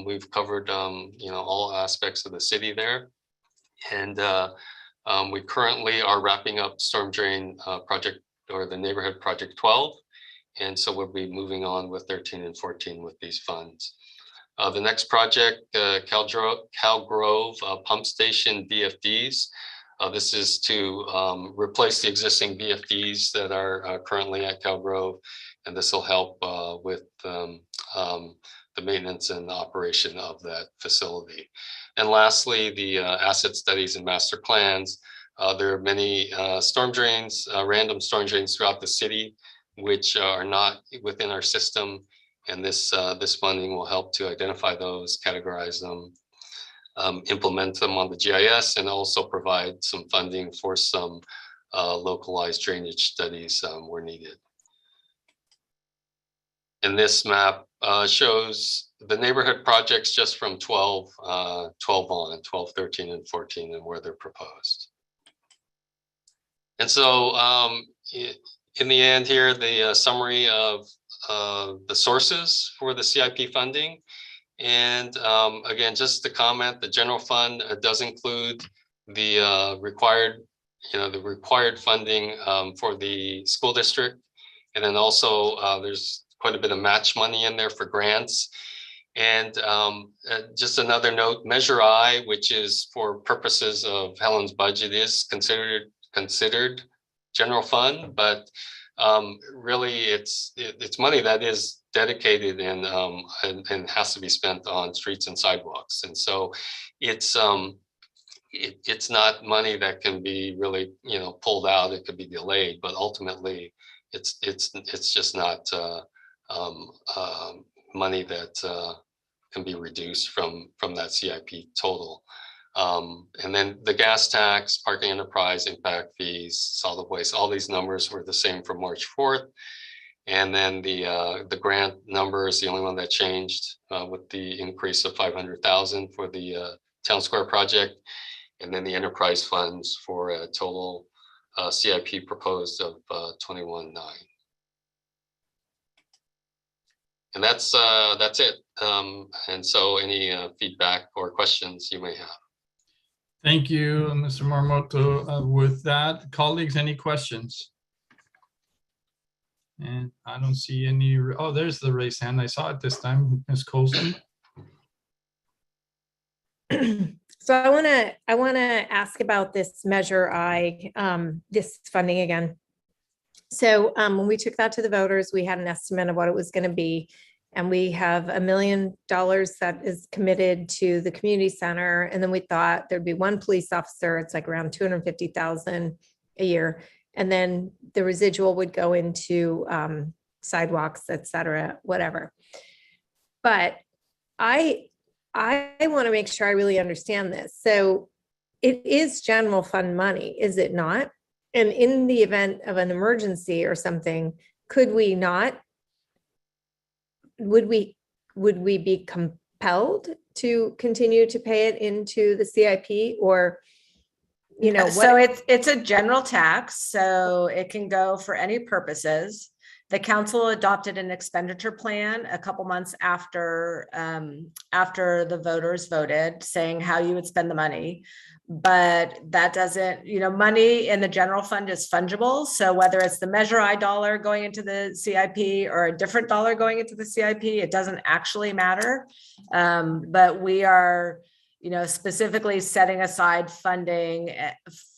[SPEAKER 13] we've covered all aspects of the city there. And we currently are wrapping up storm drain project, or the neighborhood project 12. And so we'll be moving on with 13 and 14 with these funds. The next project, Cal Grove pump station VFDs. This is to replace the existing VFDs that are currently at Cal Grove, and this will help with the maintenance and operation of that facility. And lastly, the asset studies and master plans. There are many storm drains, random storm drains throughout the city, which are not within our system. And this funding will help to identify those, categorize them, implement them on the GIS, and also provide some funding for some localized drainage studies where needed. And this map shows the neighborhood projects just from 12 on, 12, 13, and 14, and where they're proposed. And so in the end here, the summary of the sources for the CIP funding. And again, just to comment, the general fund does include the required funding for the school district. And then also there's quite a bit of match money in there for grants. And just another note, Measure I, which is for purposes of Helen's budget, is considered general fund, but really it's money that is dedicated and has to be spent on streets and sidewalks. And so it's not money that can be really pulled out. It could be delayed, but ultimately it's just not money that can be reduced from that CIP total. And then the gas tax, parking enterprise, impact fees, solid waste, all these numbers were the same from March 4th. And then the grant number is the only one that changed with the increase of 500,000 for the Town Square project. And then the enterprise funds for a total CIP proposed of 21.9. And that's it. And so any feedback or questions you may have.
[SPEAKER 2] Thank you, Mr. Morimoto. With that, colleagues, any questions? And I don't see any. Oh, there's the raised hand. I saw it this time, Ms. Colson.
[SPEAKER 5] So I want to ask about this Measure I, this funding again. So when we took that to the voters, we had an estimate of what it was going to be. And we have $1 million that is committed to the community center. And then we thought there'd be one police officer. It's like around $250,000 a year. And then the residual would go into sidewalks, et cetera, whatever. But I want to make sure I really understand this. So it is general fund money, is it not? And in the event of an emergency or something, could we not? Would we be compelled to continue to pay it into the CIP, or, you know,
[SPEAKER 4] So it's a general tax, so it can go for any purposes. The council adopted an expenditure plan a couple months after the voters voted, saying how you would spend the money. But that doesn't, you know, money in the general fund is fungible. So whether it's the Measure I dollar going into the CIP or a different dollar going into the CIP, it doesn't actually matter. But we are, you know, specifically setting aside funding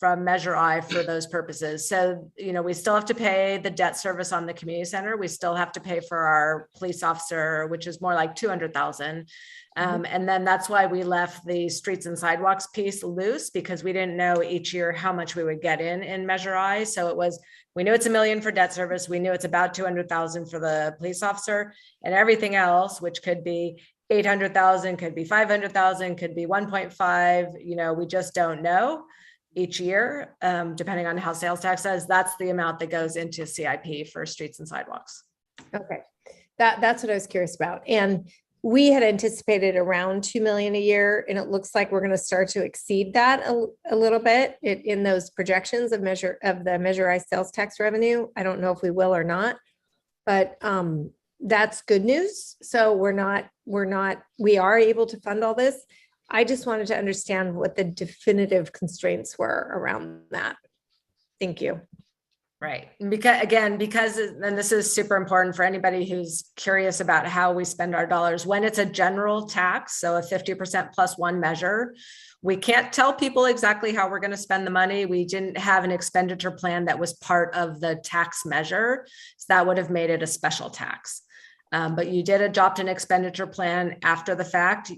[SPEAKER 4] from Measure I for those purposes. So, you know, we still have to pay the debt service on the community center. We still have to pay for our police officer, which is more like $200,000. And then that's why we left the streets and sidewalks piece loose, because we didn't know each year how much we would get in Measure I. So it was, we knew it's $1 million for debt service. We knew it's about $200,000 for the police officer, and everything else, which could be 800,000, could be 500,000, could be 1.5, you know, we just don't know each year, depending on how sales tax does. That's the amount that goes into CIP for streets and sidewalks.
[SPEAKER 5] Okay, that's what I was curious about. And we had anticipated around 2 million a year, and it looks like we're going to start to exceed that a little bit in those projections of the Measure I sales tax revenue. I don't know if we will or not, but that's good news. So we are able to fund all this. I just wanted to understand what the definitive constraints were around that. Thank you.
[SPEAKER 4] Right. Because, and this is super important for anybody who's curious about how we spend our dollars, when it's a general tax, so a 50% plus one measure, we can't tell people exactly how we're going to spend the money. We didn't have an expenditure plan that was part of the tax measure, so that would have made it a special tax. But you did adopt an expenditure plan after the fact.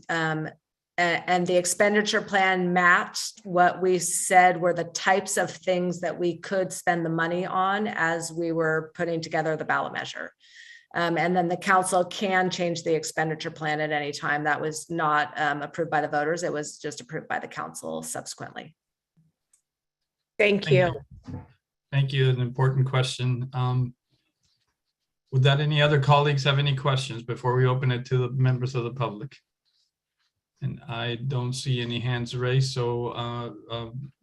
[SPEAKER 4] And the expenditure plan matched what we said were the types of things that we could spend the money on as we were putting together the ballot measure. And then the council can change the expenditure plan at any time. That was not approved by the voters. It was just approved by the council subsequently.
[SPEAKER 5] Thank you.
[SPEAKER 2] Thank you. An important question. Would that any other colleagues have any questions before we open it to the members of the public? And I don't see any hands raised. So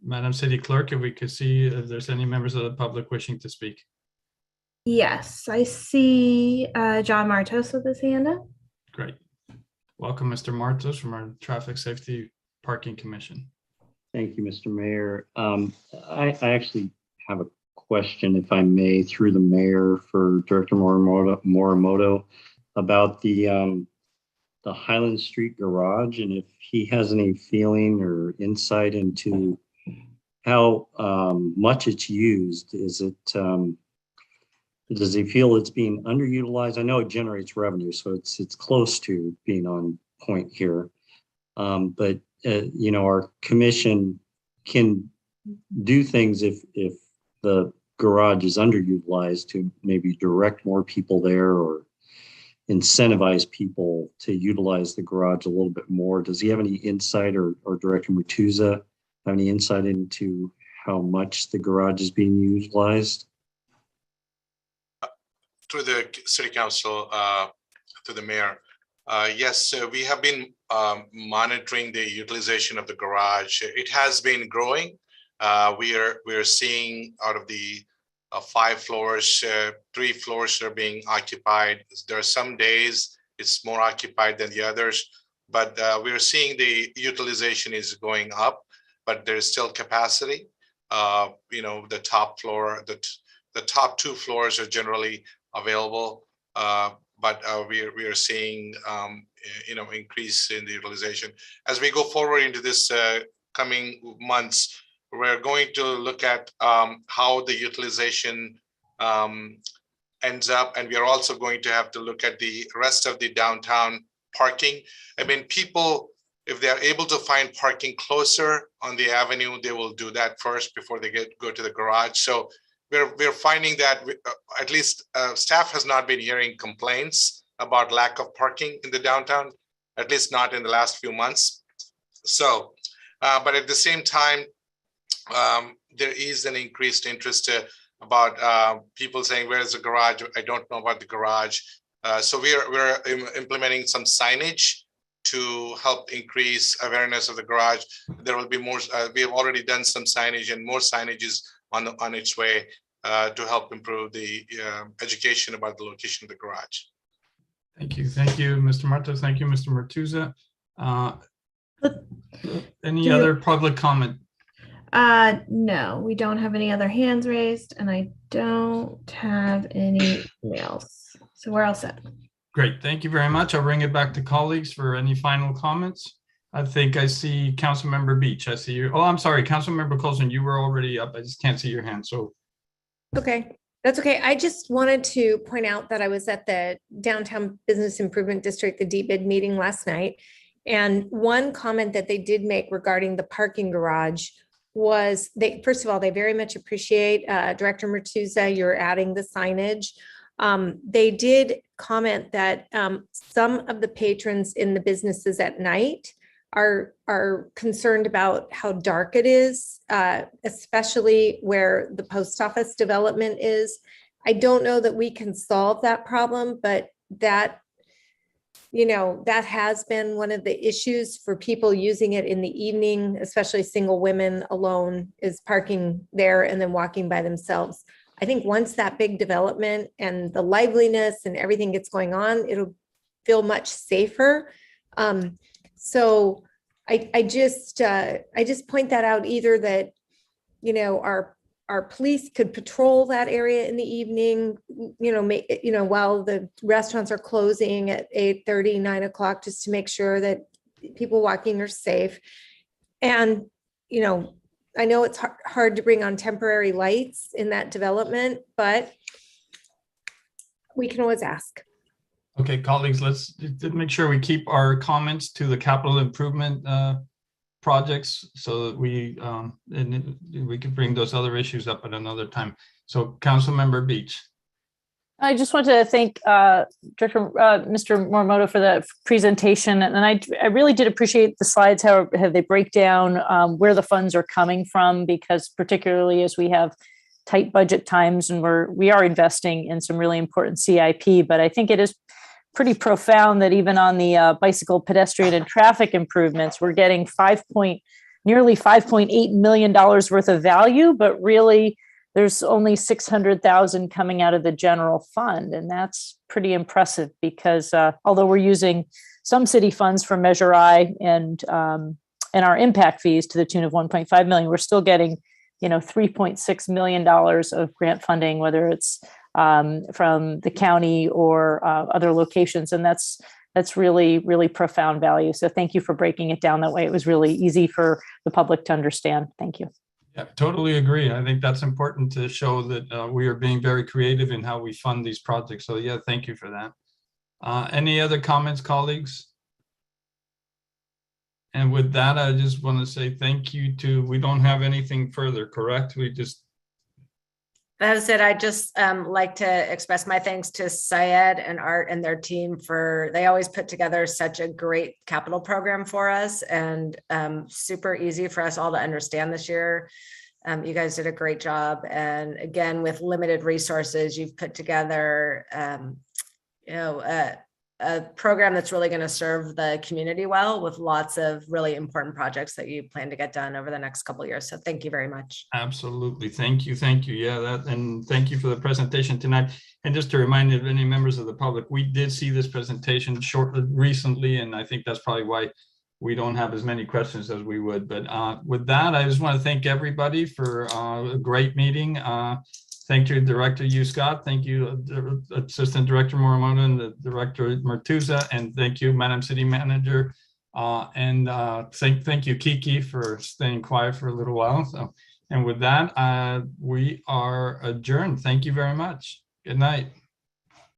[SPEAKER 2] Madam City Clerk, if we could see if there's any members of the public wishing to speak.
[SPEAKER 1] Yes, I see John Martos with his hand up.
[SPEAKER 2] Great. Welcome, Mr. Martos from our Traffic Safety Parking Commission.
[SPEAKER 14] Thank you, Mr. Mayor. I actually have a question, if I may, through the mayor for Director Morimoto about the Highland Street garage, and if he has any feeling or insight into how much it's used. Is it, does he feel it's being underutilized? I know it generates revenue, so it's close to being on point here. But you know, our commission can do things if the garage is underutilized to maybe direct more people there or incentivize people to utilize the garage a little bit more. Does he have any insight, or Director Mutuza have any insight into how much the garage is being utilized?
[SPEAKER 12] Through the City Council, to the Mayor, yes, we have been monitoring the utilization of the garage. It has been growing. We are seeing out of the 5 floors, 3 floors are being occupied. There are some days it's more occupied than the others, but we're seeing the utilization is going up, but there's still capacity. The top floor, the top 2 floors are generally available, but we are seeing increase in the utilization. As we go forward into this coming months, we're going to look at how the utilization ends up, and we are also going to have to look at the rest of the downtown parking. I mean, people, if they're able to find parking closer on the avenue, they will do that first before they go to the garage. So we're finding that at least staff has not been hearing complaints about lack of parking in the downtown, at least not in the last few months. So, but at the same time, there is an increased interest about people saying, where's the garage? I don't know about the garage. So we're implementing some signage to help increase awareness of the garage. There will be more, we have already done some signage, and more signage is on its way to help improve the education about the location of the garage.
[SPEAKER 2] Thank you, Mr. Martos. Thank you, Mr. Martuza. Any other public comment?
[SPEAKER 1] No, we don't have any other hands raised, and I don't have any emails. So we're all set.
[SPEAKER 2] Great, thank you very much. I'll bring it back to colleagues for any final comments. I think I see Councilmember Beach. I see you. Oh, I'm sorry, Councilmember Colson, you were already up. I just can't see your hand. So.
[SPEAKER 5] Okay, that's okay. I just wanted to point out that I was at the Downtown Business Improvement District, the DBID meeting last night. And one comment that they did make regarding the parking garage was first of all, they very much appreciate Director Martuza, you're adding the signage. They did comment that some of the patrons in the businesses at night are concerned about how dark it is, especially where the post office development is. I don't know that we can solve that problem, but that has been one of the issues for people using it in the evening, especially single women alone, is parking there and then walking by themselves. I think once that big development and the liveliness and everything gets going on, it'll feel much safer. So I just point that out, either that, our police could patrol that area in the evening, while the restaurants are closing at 8:30, 9 o'clock, just to make sure that people walking are safe. And, I know it's hard to bring on temporary lights in that development, but we can always ask.
[SPEAKER 2] Okay, colleagues, let's make sure we keep our comments to the capital improvement projects, so that we can bring those other issues up at another time. So, Councilmember Beach.
[SPEAKER 9] I just want to thank Director Mr. Morimoto for the presentation, and I really did appreciate the slides, how they break down where the funds are coming from, because particularly as we have tight budget times and we are investing in some really important CIP, but I think it is pretty profound that even on the bicycle, pedestrian, and traffic improvements, we're getting nearly $5.8 million worth of value, but really there's only $600,000 coming out of the general fund. And that's pretty impressive, because although we're using some city funds for Measure I and our impact fees to the tune of $1.5 million, we're still getting, $3.6 million of grant funding, whether it's from the county or other locations. And that's really, really profound value. So thank you for breaking it down that way. It was really easy for the public to understand. Thank you.
[SPEAKER 2] Yeah, totally agree. I think that's important to show that we are being very creative in how we fund these projects. So yeah, thank you for that. Any other comments, colleagues? And with that, I just want to say thank you we don't have anything further, correct?
[SPEAKER 4] That is it. I just like to express my thanks to Syed and Art and their team they always put together such a great capital program for us, and super easy for us all to understand this year. You guys did a great job. And again, with limited resources, you've put together, a a program that's really going to serve the community well, with lots of really important projects that you plan to get done over the next couple of years. So thank you very much.
[SPEAKER 2] Absolutely. Thank you. Thank you. Yeah, and thank you for the presentation tonight. And just to remind any members of the public, we did see this presentation recently, and I think that's probably why we don't have as many questions as we would. But with that, I just want to thank everybody for a great meeting. Thank you, Director Scott. Thank you, Assistant Director Morimoto and the Director Martuza. And thank you, Madam City Manager. Thank you, Kiki, for staying quiet for a little while. So, and with that, we are adjourned. Thank you very much. Good night.